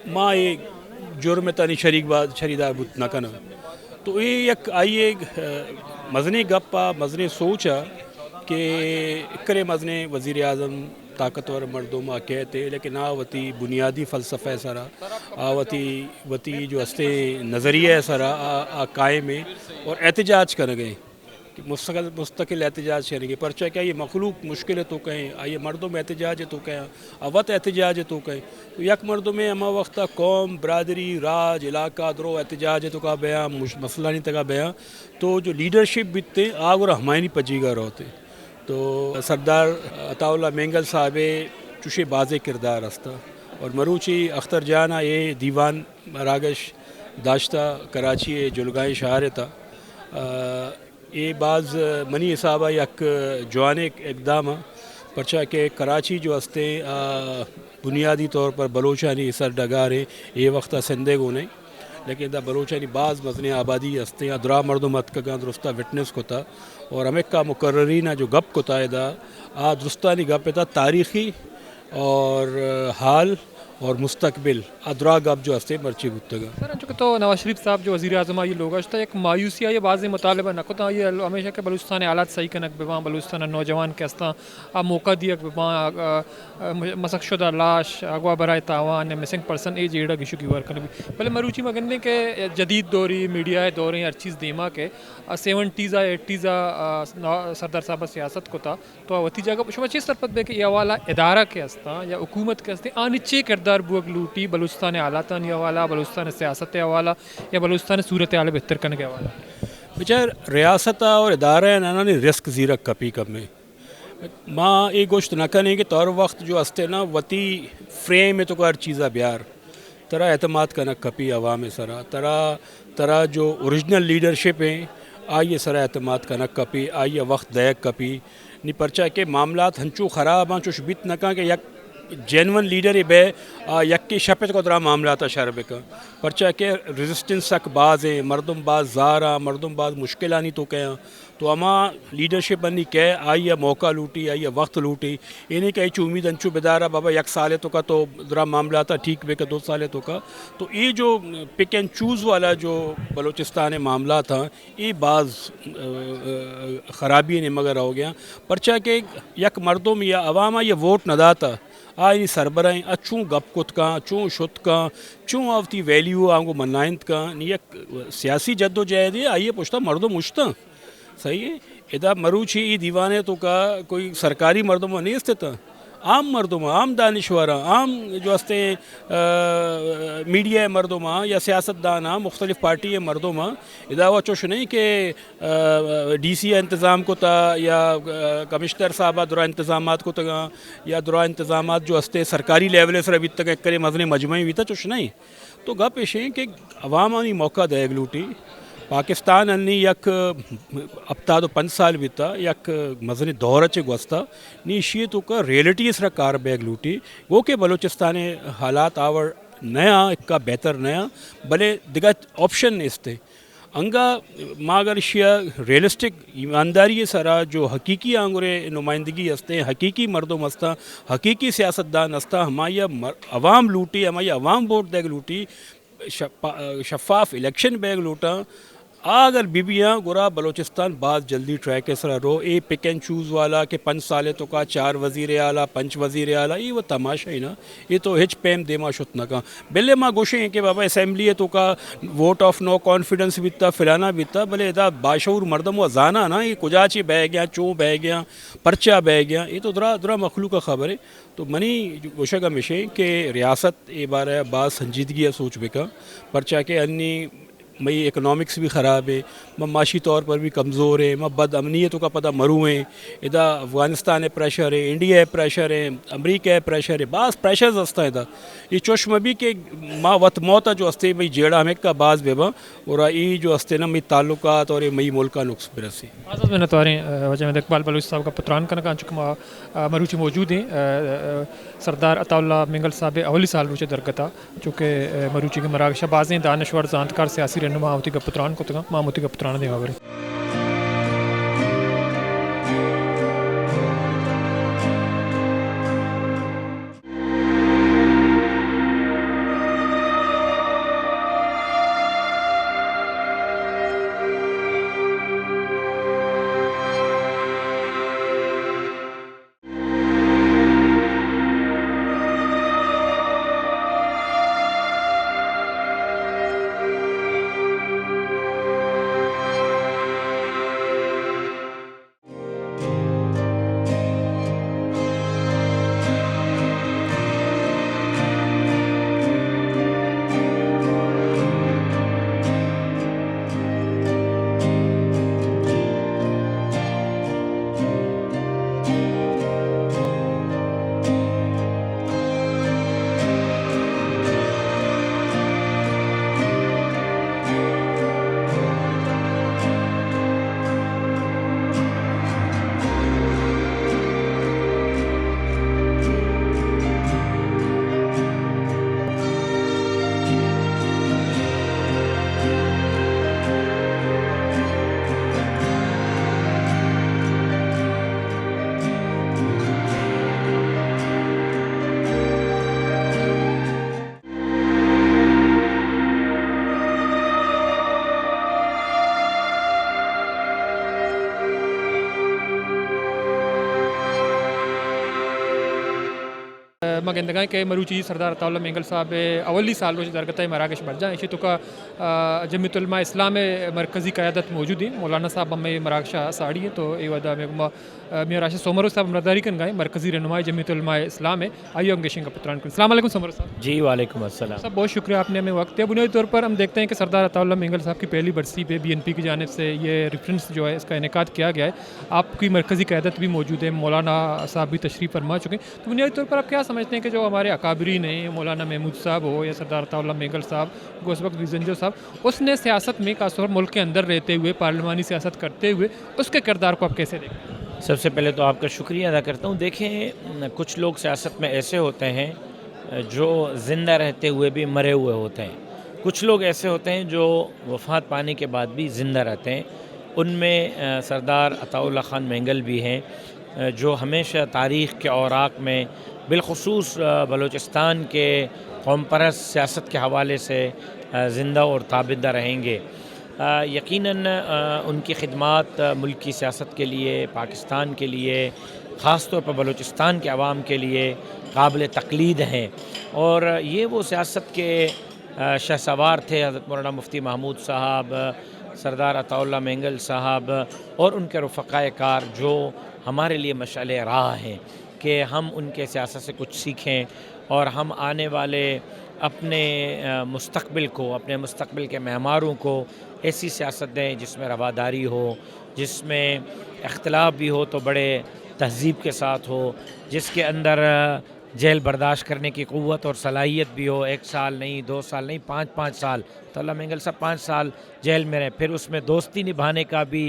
माँ ये जुर्म तनी शरीदार बुत न कना तो ये एक आइए मजने गप्पा मजने सोचा कि करे मजने वज़ीर आज़म ताकतवर मर्दों में कहते लेकिन आवती बुनियादी फ़लसफ़े सरा आवती जो हस्ते नज़रिया सरा कायम है और एहतजाज कर गए कि मुस्तकिल एहतजाज करेंगे परचा क्या ये मखलूक मुश्किल है तो कहें आइए मर्दों में एहतजाज है तो कहें अवत एहतजाज है तो कहें तो यक मर्दों में अमा वक्ता कौम बरदरी राज इलाका दरो एहतजाज है तो का बयां मसला नहीं तका बयां तो जो लीडरशिप बीतते आग और हमायनी पजीगा रहते तो सरदार अताउल्ला मेंगल साहब चुशे बाज़े किरदार हस्ता और मरूची अख्तर जाना ये दीवान मरागश दाश्ता कराची जुलगाए शहर था ये बाज़ मनी साहब यक जवाने इकदाम परचा के कराची जो हस्ते बुनियादी तौर पर बलोचानी सर डगारे ये वक्त सिंधे को नहीं لیکن دا بلوچانی بعض مزنی آبادی ہستے یا درا مردمت کا درستہ وٹنس کو تھا اور ہمیں کا مقررین جو گپ کو تھا دا درستانی گپ تھا تاریخی اور حال اور مستقبل ادرا گپ جو ہستے مرچی گفتگا سر چونکہ تو نواز شریف صاحب جو وزیر اعظم یہ لوگ ہے ایک مایوسی ہے یہ واضح مطالبہ نہ کو یہ ہمیشہ کہ بلوچستان حالات صحیح کنک بواں بلوچستان نوجوان کے ہستا آپ موقع دیا بواں مسخ شدہ لاش اغوا برائے تاوان یا مسنگ پرسن ای جیڑا گشو کی ورکن بھی پہلے مروچی مگننے کے جدید دوری میڈیا دوریں ہر چیز دیما کے 70s 80s سردار صاحب سیاست کو تھا تو وتی جگہ شما چیز طرف بے کہ یہ والا ادارہ کے ہستا یا حکومت کے ہستے آنچے کردار بوگ لوٹی بلوچستان حالاتان یہ والا بلوچستان سیاست حوالہ یا بلوچستان صورت حال بہتر کرنے کے حوالہ بچار ریاست اور ادارہ نانا نے رسک زیرک کپی کب میں ماں یہ گوشت نہ کرنے کے طور وقت جو ہستے نا وتی فریم میں تو ہر چیزہ بیار ترا اعتماد کا نہ کپی عوام سرا ترا جو اوریجنل لیڈرشپ ہیں آئیے سرا اعتماد کا نہ کپی آئیے وقت دیک کپی نہیں پرچا کہ معاملات ہنچو خراب ہیں چو شبیت نہ کہاں کہ یک جینون لیڈر ہی بے یک کی شپت کو درا معاملات شرب کا پرچا کہ ریزسٹنس تک باز ہیں مردم باز زارا مردم باز مشکلانی تو کہیں تو اما لیڈرشپ بنی کہ آئیے موقع لوٹی آئیے وقت لوٹی یہ نہیں کہ امید انچو بدارا بابا یک سالے تو کا تو درا معاملات ٹھیک بے کہ 2 سالے تو کا تو یہ جو پک اینڈ چوز والا جو بلوچستان معاملات ہیں یہ بعض خرابی نے مگر ہو گیا پرچا کہ یک مردم یا عوامہ یہ ووٹ نہ داتا آئی سربراہیں اچھوں گپ کت کا چوں شت کا چوں آفتی ویلیو آنگو منائند کا یک سیاسی جد و جہد ہے آئیے پوچھتا مردم مشتا صحیح ہے ادا مروچی ای دیوانے تو کا کوئی سرکاری مردم نہیں استتا عام مردم عام دانشورہ عام جو ہستے میڈیا مردم یا سیاست دانا مختلف پارٹی مردم ادا وہ چوش نہیں کہ ڈی سی انتظام کو تا یا کمشنر صاحبہ درا انتظامات کو تگا یا درا انتظامات جو ہستے سرکاری لیول سر ابھی تک کرے مزنے مجموعی بھی تھا چوش نہیں تو گا پیش ہیں کہ عوامانی موقع دے گلوٹی پاکستان انی یک ابتاد 5 سال بیتا یک مزنی دور چے گوستا نیشی تو کا ریئلٹی اس را کار بیگ لوٹی وہ کہ بلوچستان حالات آور نیا ایک کا بہتر نیا بلے دیگا آپشن استے انگا ماگر شیا ریئلسٹک ایمانداری سرا جو حقیقی آنگورے نمائندگی ہستے حقیقی مردم ہستا حقیقی سیاستدان ہستا ہماری عوام لوٹی ہماری عوام ووٹ دیگ لوٹی شفاف الیکشن بیگ لوٹا اگر بیبیاں گورا بلوچستان بعد جلدی ٹریک سرا رو اے پک اینڈ چوز والا کہ 5 سالے تو کا 4 وزیر اعلیٰ 5 وزیر اعلیٰ یہ وہ تماشا ہی نا یہ تو ہچ پیم دیما شت نہ کا بلے ماں گوشے ہیں کہ بابا اسمبلی ہے تو کا ووٹ آف نو کانفیڈنس بیتا فلانا بیتا بلے ادا باشعور مردم و زانا نا یہ کجاچی بہ گیا چوں بہ گیا پرچہ بہ گیا یہ تو درا مخلوق کا خبر ہے تو منی گوشہ کا مشے کہ ریاست اے بارہ بعض سنجیدگی ہے سوچ بکا پرچہ کہ انی مئی اکنامکس بھی خراب ہے معاشی طور پر بھی کمزور ہے بد امنیتوں کا پتہ مرو ہیں ادا افغانستان ہے پریشر ہے انڈیا ہے پریشر ہے امریکہ ہے پریشر ہے بعض پریشرز ہستا ادا یہ چشم بھی کہ ماں وط موتا جو ہستے مئی جیڑا ہمیں کا بعض بے با اور ای جو ہستے نا مئی تعلقات اور مئی ملکہ نقص برسی آزاد میں نتواریں وجہ میں اقبال بلوچ صاحب کا پتران کرنا کہاں چکہ مروچی موجود ہیں سردار عطا اللہ منگل صاحب اولی سال روچے درگتا چونکہ مروچی کے مراکشہ بازیں دانشور زانتکار سیاسی رہنما ہوتی کا پتران کو تگا ماں ہوتی کا پتران دے گا मगेंदगा के मरूची सरदार अताउल्ला मेंगल साहब अवली साल रोज दरगता मराकश बरजा इसी तो का जमीयत उलमा इस्लाम मरकज़ी क़यादत मौजूद हैं मौलाना साहब हमें मराकशा साड़ी है तो ये वदा में मियाँ राशिद सोमरो साहब मरदारी कन गए मरकज़ी रहनुमाई जमीयत उलमा इस्लाम है आइए हम गेशिंग का पुत्रान अस्सलाम वालेकुम सोमरो साहब। जी वालेकुम अस्सलाम। साहब बहुत शुक्रिया आपने हमें वक्त दिया। बुनियादी तौर पर हम देखते हैं कि सरदार अताउल्ला मेंगल साहब की पहली बरसी पे BNP की जानिब से ये रेफरेंस जो है इसका इनेकाद किया गया है। आपकी मरकज़ी क़यादत भी मौजूद है, मौलाना साहब भी तशरीफ़ फरमा चुके हैं। तो बुनियादी तौर पर आप क्या समझते हैं कि जो हमारे अकाबरीन हैं मौलाना महमूद साहब हो या सरदार अताउल्ला मेंगल साहब, गोसबक रिजंजो साहब, उसने सियासत में खासतौर मुल्क के अंदर रहते हुए पार्लिमानी सियासत करते हुए उसके किरदार को आप कैसे देखते हैं? सबसे पहले तो आपका शुक्रिया अदा करता हूँ। देखें, कुछ लोग सियासत में ऐसे होते हैं जो ज़िंदा रहते हुए भी मरे हुए होते हैं, कुछ लोग ऐसे होते हैं जो वफ़ात पाने के बाद भी ज़िंदा रहते हैं। उनमें सरदार अताउल्ला ख़ान मेंगल भी हैं जो हमेशा तारीख़ के औराक में बिलख़ुसूस बलूचिस्तान के कौम परस्त सियासत के हवाले से ज़िंदा और ताबिदा रहेंगे। यकीनन उनकी खिदमात मुल्क की सियासत के लिए, पाकिस्तान के लिए, ख़ास तौर पर बलूचिस्तान के अवाम के लिए काबिल तक़लीद हैं। और ये वो सियासत के शहसवार थे हज़रत मौलाना मुफ्ती महमूद साहब, सरदार अताउल्ला मेंगल साहब और उनके रफ़क़ाए कार जो हमारे लिए मशाल राह हैं कि हम उनके सियासत से कुछ सीखें और हम आने वाले अपने मुस्तक़बिल को, अपने मुस्तक़बिल के मेहमारों को ऐसी सियासत दें जिसमें रवादारी हो, जिसमें इख्तिलाफ भी हो तो बड़े तहज़ीब के साथ हो, जिसके अंदर जेल बर्दाश्त करने की क़ुव्वत और सलाहियत भी हो। 1 साल नहीं, 2 साल नहीं, 5-5 साल। अताउल्ला मेंगल साहब 5 साल जेल में रहे, फिर उसमें दोस्ती निभाने का भी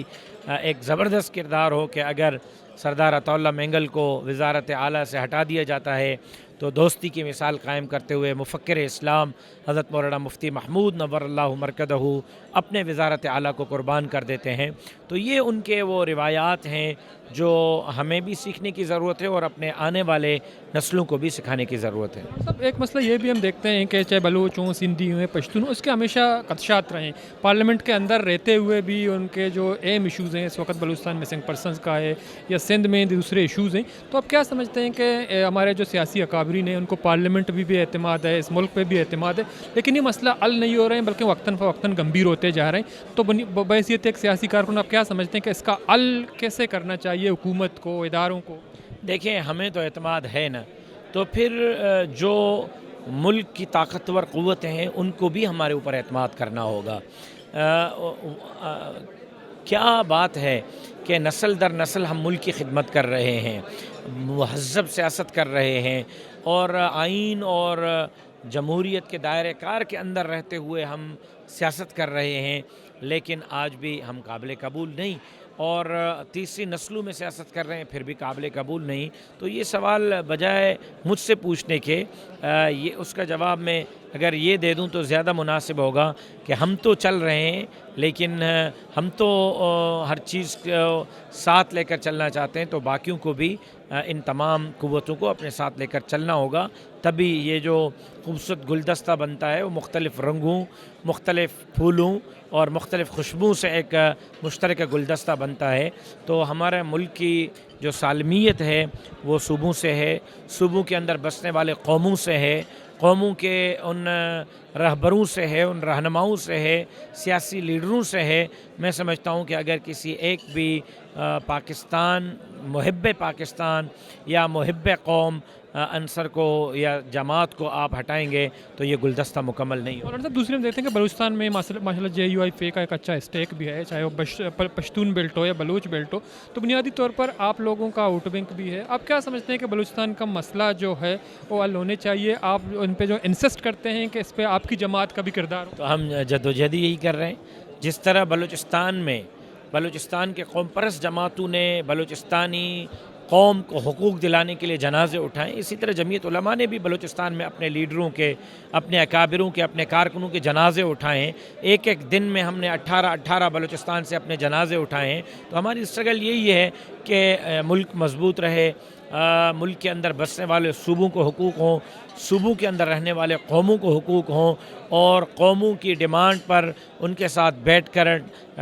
एक ज़बरदस्त किरदार हो कि अगर सरदार अताउल्ला मेंगल को वज़ारत आला से हटा दिया जाता है तो दोस्ती की मिसाल कायम करते हुए मुफ़क्किर इस्लाम हज़रत मौलाना मुफ्ती महमूद नव्वरल्लाहु मरकदहू अपने वज़ारत आला को कुर्बान कर देते हैं। तो ये उनके वो रिवायात हैं जो हमें भी सीखने की ज़रूरत है और अपने आने वाले नस्लों को भी सिखाने की ज़रूरत है। सब एक मसला ये भी हम देखते हैं कि चाहे बलूच हों, सिंधी हों, पश्तून, उसके हमेशा खदशात रहे। पार्लियामेंट के अंदर रहते हुए भी उनके जो अहम इशूज़ हैं, इस वक्त बलूचिस्तान मिसिंग पर्सनस का है या सिंध में दूसरे इशूज़ हैं, तो आप क्या समझते हैं कि हमारे जो सियासी अकाबरीन हैं उनको पार्लियामेंट भी एतमाद है, इस मुल्क पर भी एतमाद है, लेकिन ये मसला हल नहीं हो रहे हैं बल्कि वक्तन फ़वक्तन गंभीर होते जा रहे हैं। तो बहैसियत एक सियासी कारकुन आप क्या समझते हैं कि इसका हल कैसे करना चाहिए हुकूमत को, इदारों को? देखें, हमें तो एतमाद है ना, तो फिर जो मुल्क की ताकतवर क़ुव्वतें हैं उनको भी हमारे ऊपर एतमाद करना होगा। क्या बात है कि नस्ल दर नस्ल हम मुल्क की खिदमत कर रहे हैं, महज़ब सियासत कर रहे हैं और आइन और जमहूरियत के दायरे कार के अंदर रहते हुए हम सियासत कर रहे हैं, लेकिन आज भी हम काबिल कबूल नहीं और तीसरी नस्लों में सियासत कर रहे हैं फिर भी काबिल कबूल नहीं। तो ये सवाल बजाय मुझसे पूछने के ये उसका जवाब मैं अगर ये दे दूं तो ज़्यादा मुनासिब होगा कि हम तो चल रहे हैं लेकिन हम तो हर चीज़ को साथ लेकर चलना चाहते हैं, तो बाकियों को भी इन तमाम क़ुव्वतों को अपने साथ लेकर चलना होगा, तभी ये जो खूबसूरत गुलदस्ता बनता है वो मुख्तलिफ़ रंगों, मुख्तलिफ़ फूलों और मुख्तलिफ़ खुशबू से एक मुश्तरक गुलदस्ता बनता है। तो हमारे मुल्क की जो सालमियत है वो सूबों से है, सूबों के अंदर बसने वाले कौमों से है, कौमों के उन रहबरों से है, उन रहनुमाओं से है, सियासी लीडरों से है। मैं समझता हूँ कि अगर किसी एक भी पाकिस्तान, मुहिब्ब पाकिस्तान या मुहिब्ब कौम अंसर को या जमात को आप हटाएंगे तो ये गुलदस्ता मुकम्मल नहीं होगा। और साहब दूसरे हम देखते हैं कि बलूचिस्तान में माशाल्लाह JUIF का एक अच्छा स्टेक भी है, चाहे वो पश्तून बेल्ट हो या बलूच बेल्ट हो, तो बुनियादी तौर पर आप लोगों का वोट बैंक भी है। आप क्या समझते हैं कि बलूचिस्तान का मसला जो है वो हल होने चाहिए? आप उन पर जो इंसिस्ट करते हैं कि इस पर आपकी जमात का भी किरदार हो? तो हम जदोजहद यही कर रहे हैं। जिस तरह बलूचिस्तान में बलूचिस्तान के कौम परस्त जमातों ने बलूचिस्तानी कौम को हुकूक दिलाने के लिए जनाजे उठाएं, इसी तरह जमीयत उलमा ने भी बलूचिस्तान में अपने लीडरों के, अपने अकाबिरों के, अपने कारकुनों के जनाजे उठाएं। एक एक दिन में हमने 18 बलूचिस्तान से अपने जनाजे उठाए हैं। तो हमारी स्ट्रगल यही है कि मुल्क मजबूत रहे, मुल्क के अंदर बसने वाले सूबों को हुकूक हों, सूबों के अंदर रहने वाले कौमों को हुकूक हों और कौमों की डिमांड पर उनके साथ बैठ कर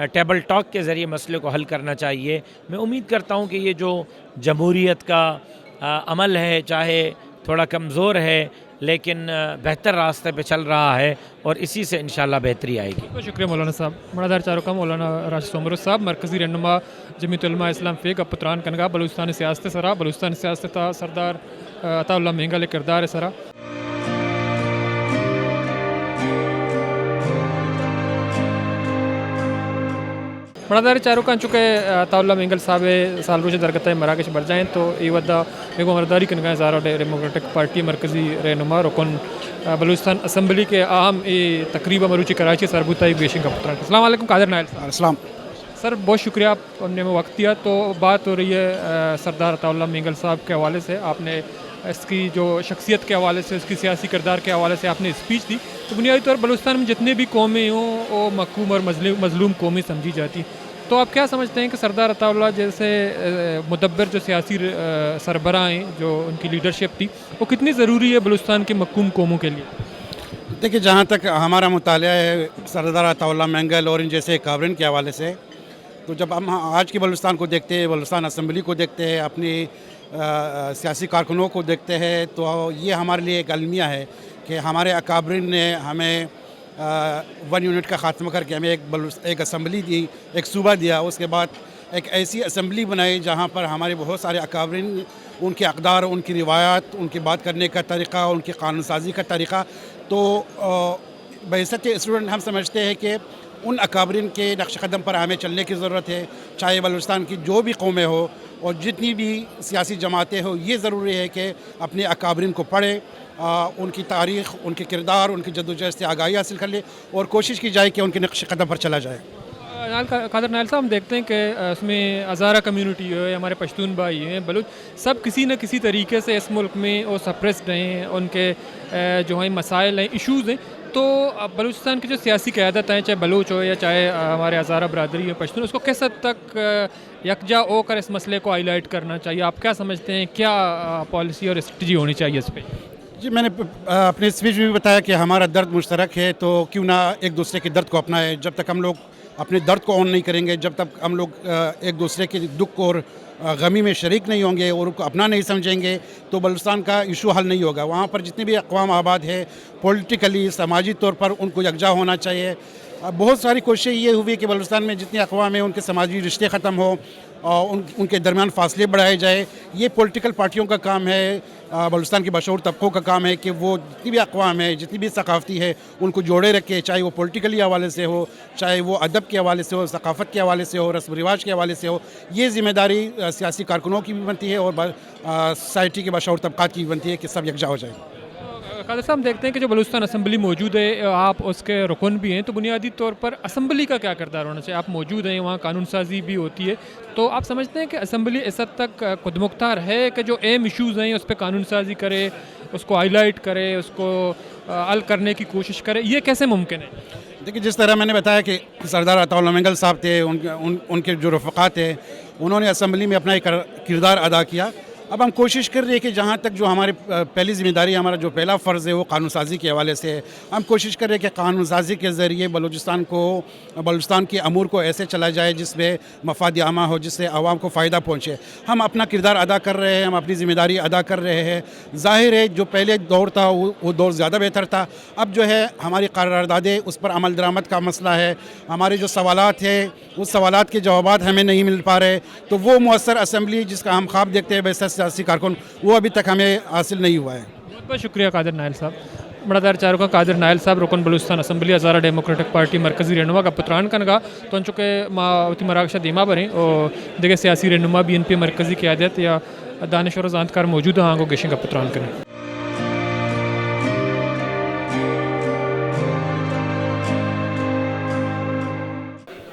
टेबल टॉक के ज़रिए मसले को हल करना चाहिए। मैं उम्मीद करता हूँ कि ये जो जमहूरियत का अमल है, चाहे थोड़ा कमज़ोर है, लेकिन बेहतर रास्ते पे चल रहा है और इसी से इंशाल्लाह बेहतरी आएगी। बहुत शुक्रिया मौलाना साहब। मड़ादार चारों मौलाना राशिद सोमरो साहब मरकज़ी रहनुमा जमीयत उलमा इस्लाम फ़ेक पुत्रान कनगा बलूचिस्तान सियासत सरा बलूचिस्तान सियासत सरदार अताउल्लाह मेंगल किरदार सरा। मड़ादार चारों का चुके अताउल्लाह मेंगल साहब साल रोज दरगता मराकश बढ़ जाएँ तो ये वदा बेगो मरदारी कनगा ज़ारा डेमोक्रेटिक पार्टी मरकज़ी रहनुमा रुकन बलूचिस्तान असम्बली के अहम ये तकरीबा मरूची कराची सरबूताई बेशिंग का पुत्रान। अस्सलाम वालेकुम कादिर नायल साहब। अस्सलाम सर बहुत शुक्रिया आपने में वक्त दिया। तो बात हो रही है सरदार अताउल्लाह मेंगल साहब के हवाले से, आपने इसकी जो शख्सियत के हवाले से, उसकी सियासी किरदार के हवाले से आपने स्पीच दी। तो बुनियादी तौर पर बलूचिस्तान में जितने भी कौमें हों वो मखूम और मजलूम कौमें समझी जाती। तो आप क्या समझते हैं कि सरदार अताउल्लाह जैसे मुदब्बर जो सियासी सरबराह हैं, जो उनकी लीडरशिप थी, वो कितनी ज़रूरी है बलूचिस्तान के मखूम कौमों के लिए? देखिए, जहाँ तक हमारा मुतालिया है सरदार अताउल्लाह मेंगल और इन जैसे काबरिन के हवाले से, तो जब हम आज के बलूचिस्तान को देखते हैं, बलूचिस्तान असम्बली को देखते हैं, अपनी सियासी कारकुनों को देखते हैं, तो ये हमारे लिए एक अलमिया है कि हमारे अकाबरिन ने हमें 1 यूनिट का ख़ात्मा करके हमें एक असम्बली दी, एक सूबा दिया। उसके बाद एक ऐसी असम्बली बनाई जहाँ पर हमारे बहुत सारे अकाबरिन, उनके अक़दार, उनकी रिवायात, उनकी बात करने का तरीक़ा, उनकी कानून साजी का तरीक़ा, तो बहैसियत स्टूडेंट हम समझते हैं कि उन अकाबरिन के नक्श कदम पर हमें चलने की ज़रूरत है। चाहे बलूचिस्तान की जो भी कौमें हो और जितनी भी सियासी जमातें हो, ये ज़रूरी है कि अपने अकाबरिन को पढ़े, उनकी तारीख़, उनके किरदार, उनकी जद्दोजहद से आगाही हासिल कर ले और कोशिश की जाए कि उनके नक्श कदम पर चला जाए। कादर नायल साहब, हम देखते हैं कि उसमें हज़ारा कम्यूनिटी है, हमारे पश्तून भाई हैं, बलूच, सब किसी न किसी तरीके से इस मुल्क में वो सप्रेस्ड हैं, उनके जो हैं मसाइल हैं, इशूज़ हैं। तो बलूचिस्तान की जो सियासी क़यादत है, चाहे बलूच हो या चाहे हमारे हज़ारा बरदरी है पश्तून, उसको किस हद तक यकजा होकर इस मसले को हाईलाइट करना चाहिए? आप क्या समझते हैं, क्या पॉलिसी और स्ट्रेटजी होनी चाहिए इस पर? जी, मैंने अपने स्पीच में भी बताया कि हमारा दर्द मुश्तरक है, तो क्यों ना एक दूसरे के दर्द को अपनाएं। जब तक हम लोग अपने दर्द को ऑन नहीं करेंगे, जब तक हम लोग एक दूसरे के दुख और गमी में शरीक नहीं होंगे और उनको अपना नहीं समझेंगे, तो बलूचिस्तान का इशू हल नहीं होगा। वहाँ पर जितने भी अक़वाम आबाद है, पॉलिटिकली, समाजी तौर पर उनको यकजा होना चाहिए। बहुत सारी कोशिशें ये हुई कि बलूचिस्तान में जितने अक़वाम हैं उनके समाजी रिश्ते ख़त्म हो और उनके दरमियान फासले बढ़ाए जाए। ये पॉलिटिकल पार्टियों का काम है, बलूचिस्तान के बशऊर तबकों का काम है कि वो जितनी भी अक़वाम है, जितनी भी सकाफ़ती है, उनको जोड़े रखे, चाहे वो पॉलिटिकली हवाले से हो, चाहे वो अदब के हवाले से हो, सकाफ़त के हवाले से हो, रस्म रिवाज के हवाले से हो। ये ज़िम्मेदारी सियासी कारकुनों की भी बनती है और सोसाइटी के बशऊर तबक़ात की भी बनती है कि सब यकजा हो जाए। कादर साहब, देखते हैं कि जो बलूचिस्तान असम्बली मौजूद है, आप उसके रुकन भी हैं, तो बुनियादी तौर पर असम्बली का क्या किरदार होना चाहिए? आप मौजूद हैं, वहाँ कानून साजी भी होती है, तो आप समझते हैं कि असम्बली इस हद तक खुदमुख्तार है कि जो अहम इशूज़ हैं उस पर कानून साजी करे, उसको हाईलाइट करे, उसको हल करने की कोशिश करे? ये कैसे मुमकिन है? देखिए, जिस तरह मैंने बताया कि सरदार अताउल्लाह मेंगल साहब थे, उनके जो रफ़क़ा थे, उन्होंने असम्बली में अपना एक किरदार अदा किया। अब हम कोशिश कर रहे हैं कि जहाँ तक जो हमारी पहली ज़िम्मेदारी, हमारा जो पहला फ़र्ज़ है वो कानून साजी के हवाले से है। हम कोशिश कर रहे हैं कि कानून साजी के ज़रिए बलूचिस्तान के अमूर को ऐसे चला जाए जिसमें मफाद आमा हो, जिससे आवाम को फ़ायदा पहुँचे। हम अपना किरदार अदा कर रहे हैं, हम अपनी ज़िम्मेदारी अदा कर रहे हैं। ज़ाहिर है जो पहले दौर था वो दौर ज़्यादा बेहतर था। अब जो है हमारी करारदादें, उस पर अमल दरामद का मसला है, हमारे जो सवालात हैं उस सवालात के जवाबात हमें नहीं मिल पा रहे, तो वो मुअस्सर असम्बली जिसका हम ख्वाब देखते हैं वैसा सियासी कारकुन, वो अभी तक हमें हासिल नहीं हुआ है। बहुत बहुत शुक्रिया कादिर नायल साहब। बड़ादार चारों का कादिर नायल साहब रुकन बलूचिस्तान असम्बली हज़ारा डेमोक्रेटिक पार्टी मरकज़ी रहनुमा का पुत्रान कनगा तो चुके मावती मरागशा दीमा बरें और देखे सियासी रहनुमा BNP मरकज़ी क़यादत या दानिशवर जानकार मौजूद हाँ को गेशिंग का पुत्रान करें।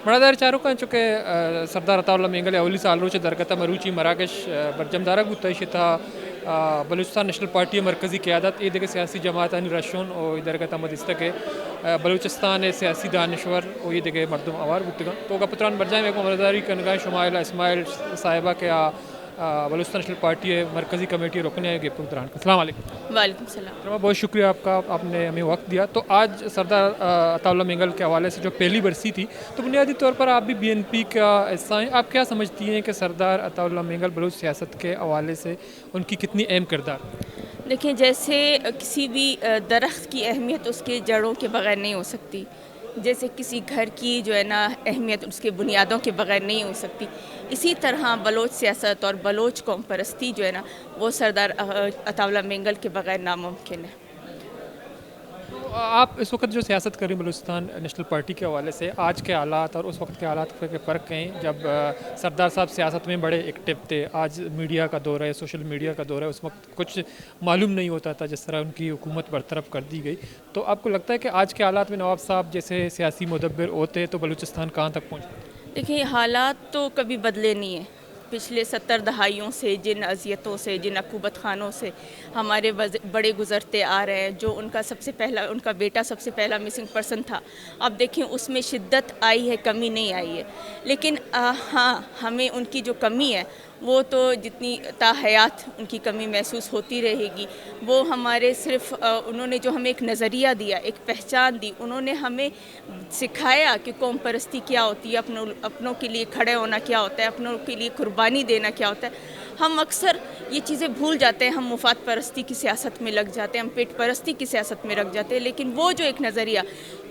बड़ादार चारों का चुके सरदार अताउल्लाह मेंगल अवली साल रोच दरगता मरूची मराकश बरजमदारा गुत्ता बलूचिस्तान नेशनल पार्टी मरकज़ी क़यादत ये देखे सियासी जमात रशोन और दरगता मदिस्तक बलूचिस्तान सियासी दानश्वर और ये देखे मरदम आवार गुत्तगा तो का पुत्रान बरजाए में को मरदारी कनगा शुमाइला इस्माइल साहिबा के बलूचिस्तान नेशनल पार्टी मरकज़ी कमेटी रुकने आए पुत्रान। अस्सलाम वालेकुम। वालेकुम सलाम। बहुत शुक्रिया आपका, आपने हमें वक्त दिया। तो आज सरदार अताउल्लाह मेंगल के हवाले से जो पहली बरसी थी, तो बुनियादी तौर पर आप भी BNP का हिस्सा हैं, आप क्या समझती हैं कि सरदार अताउल्लाह मेंगल बलूच सियासत के हवाले से उनकी कितनी अहम किरदार? دیکھیں جیسے کسی بھی درخت کی اہمیت اس کے جڑوں کے بغیر نہیں ہو سکتی، جیسے کسی گھر کی جو ہے نا اہمیت اس کے بنیادوں کے بغیر نہیں ہو سکتی، اسی طرح بلوچ سیاست اور بلوچ قوم پرستی جو ہے نا وہ سردار عطا اللہ مینگل کے بغیر ناممکن ہے۔ آپ اس وقت جو سیاست کر رہی ہیں بلوچستان نیشنل پارٹی کے حوالے سے، آج کے حالات اور اس وقت کے حالات کے فرق ہیں جب سردار صاحب سیاست میں بڑے ایکٹیو تھے؟ آج میڈیا کا دور ہے، سوشل میڈیا کا دور ہے، اس وقت کچھ معلوم نہیں ہوتا تھا جس طرح ان کی حکومت برطرف کر دی گئی، تو آپ کو لگتا ہے کہ آج کے حالات میں نواب صاحب جیسے سیاسی مدبر ہوتے تو بلوچستان کہاں تک پہنچ؟ دیکھیں حالات تو کبھی بدلے نہیں ہیں، پچھلے 70 دہائیوں سے جن اذیتوں سے، جن عقوبت خانوں سے ہمارے بڑے گزرتے آ رہے ہیں، جو ان کا بیٹا سب سے پہلا مسنگ پرسن تھا، اب دیکھیں اس میں شدت آئی ہے، کمی نہیں آئی ہے، لیکن ہاں ہمیں ان کی جو کمی ہے وہ تو جتنی تا حیات ان کی کمی محسوس ہوتی رہے گی۔ وہ ہمارے صرف انہوں نے جو ہمیں ایک نظریہ دیا، ایک پہچان دی، انہوں نے ہمیں سکھایا کہ قوم پرستی کیا ہوتی ہے، اپنوں کے لیے کھڑے ہونا کیا ہوتا ہے، اپنوں کے لیے قربانی دینا کیا ہوتا ہے۔ ہم اکثر یہ چیزیں بھول جاتے ہیں، ہم مفاد پرستی کی سیاست میں لگ جاتے ہیں، ہم پیٹ پرستی کی سیاست میں لگ جاتے ہیں، لیکن وہ جو ایک نظریہ،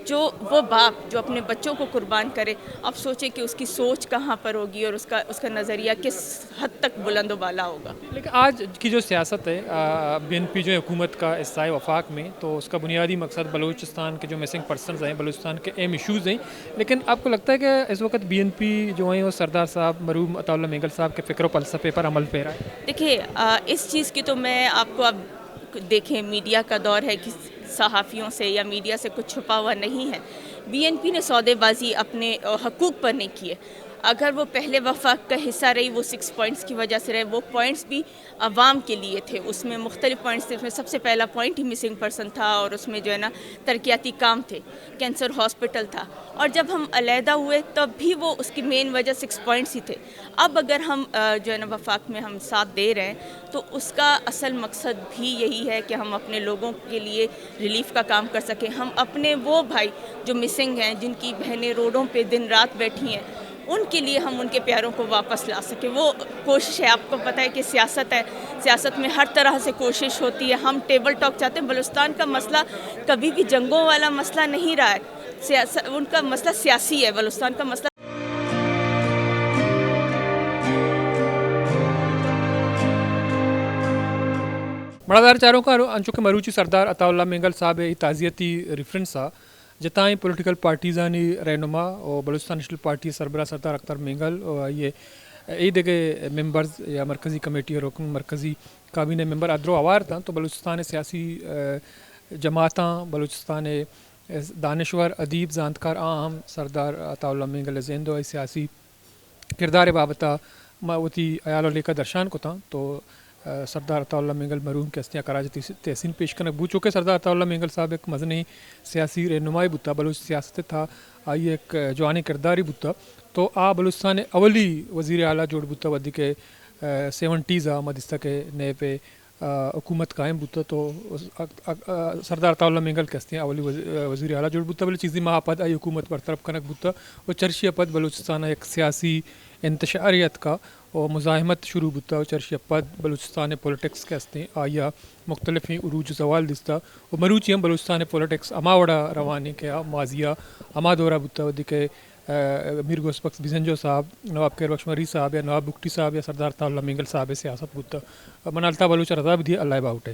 جو وہ باپ جو اپنے بچوں کو قربان کرے، اب سوچیں کہ اس کی سوچ کہاں پر ہوگی اور اس کا نظریہ کس حد تک بلند و بالا ہوگا۔ لیکن آج کی جو سیاست ہے بی این پی جو حکومت کا حصہ ہے وفاق میں، تو اس کا بنیادی مقصد بلوچستان کے جو مسنگ پرسنز ہیں، بلوچستان کے اہم ایشوز ہیں، لیکن آپ کو لگتا ہے کہ اس وقت بی این پی جو ہیں وہ سردار صاحب مرحوم عطا اللہ مینگل صاحب کے فکر و فلسفے پر عمل پیرا ہے؟ دیکھیے اس چیز کی تو میں آپ کو اب دیکھیں میڈیا کا دور ہے کہ صحافیوں سے یا میڈیا سے کچھ چھپا ہوا نہیں ہے۔ بی این پی نے سودے بازی اپنے حقوق پر نہیں کی ہے۔ اگر وہ پہلے وفاق کا حصہ رہی، وہ 6 پوائنٹس کی وجہ سے رہے، وہ پوائنٹس بھی عوام کے لیے تھے، اس میں مختلف پوائنٹس تھے، اس میں سب سے پہلا پوائنٹ ہی مسنگ پرسن تھا، اور اس میں جو ہے نا ترقیاتی کام تھے، کینسر ہاسپٹل تھا، اور جب ہم علیحدہ ہوئے تب بھی وہ اس کی مین وجہ 6 پوائنٹس ہی تھے۔ اب اگر ہم جو ہے نا وفاق میں ہم ساتھ دے رہے ہیں تو اس کا اصل مقصد بھی یہی ہے کہ ہم اپنے لوگوں کے لیے ریلیف کا کام کر سکیں، ہم اپنے وہ بھائی جو مسنگ ہیں، جن کی بہنیں روڈوں پہ دن رات بیٹھی ہیں، ان کے لیے ہم ان کے پیاروں کو واپس لا سکیں۔ وہ کوشش ہے، آپ کو پتہ ہے کہ سیاست ہے، سیاست میں ہر طرح سے کوشش ہوتی ہے۔ ہم ٹیبل ٹاک چاہتے ہیں، بلوچستان کا مسئلہ کبھی بھی جنگوں والا مسئلہ نہیں رہا ہے، ان کا مسئلہ سیاسی ہے، بلوچستان کا مسئلہ بڑادار چاروں کا انچوکے مروچی سردار عطا اللہ مینگل صاحب تعزیتی ریفرنس جتائیں پولیٹیکل پارٹیزانی رہنما اور بلوچستان نیشنل پارٹی سربراہ سردار اختر مینگل اور یہ دیکھے ممبرز یا مرکزی کمیٹی اور رکن مرکزی کابینہ ممبر ادرو آوار تھا، تو بلوچستان سیاسی جماعتاں، بلوچستان دانشور ادیب زانتکار ہم سردار عطا اللہ مینگل زیندو سیاسی کردار بابتہ ماوتی عیال و لیکا درشان کو تھا، تو سردار عطا اللہ مینگل مرحوم کے ہستیاں کراچی تحسین پیش کرنے بو چکے۔ سردار عطا اللہ مینگل صاحب ایک مدنی سیاسی رہنمائی بتا، بلوچ سیاست تھا آئی ایک جوانی کرداری بتا، تو بلوچستان اولی وزیر اعلیٰ جوڑ بتا ودی کے 70s مدستہ کے نئے پہ حکومت قائم بتا، تو سردار عطا اللہ مینگل کے ہستیاں اولی وزیر اعلیٰ جوڑ بتا، بلے چیزی ماہ پد آئی حکومت برطرف کنک بتا، اور چرشی پد بلوچستان ایک سیاسی انتشاریت کا اور مزاحمت شروع بتا، اور چرشی پد بلوچستان پولیٹکس کے ہستے آیا مختلف عروج زوال دستا، اور مروچی ہم بلوچستان پولیٹکس اما وڑا روانی کے ماضیہ اما دورہ بتا ودی کے میر گوس بخش بزنجو صاحب، نواب کیر بخش مری صاحب یا نواب بکٹی صاحب یا سردار عطا اللہ مینگل صاحب سیاست بتا منالتا بلوچ رضا بدھی اللہ باؤٹے۔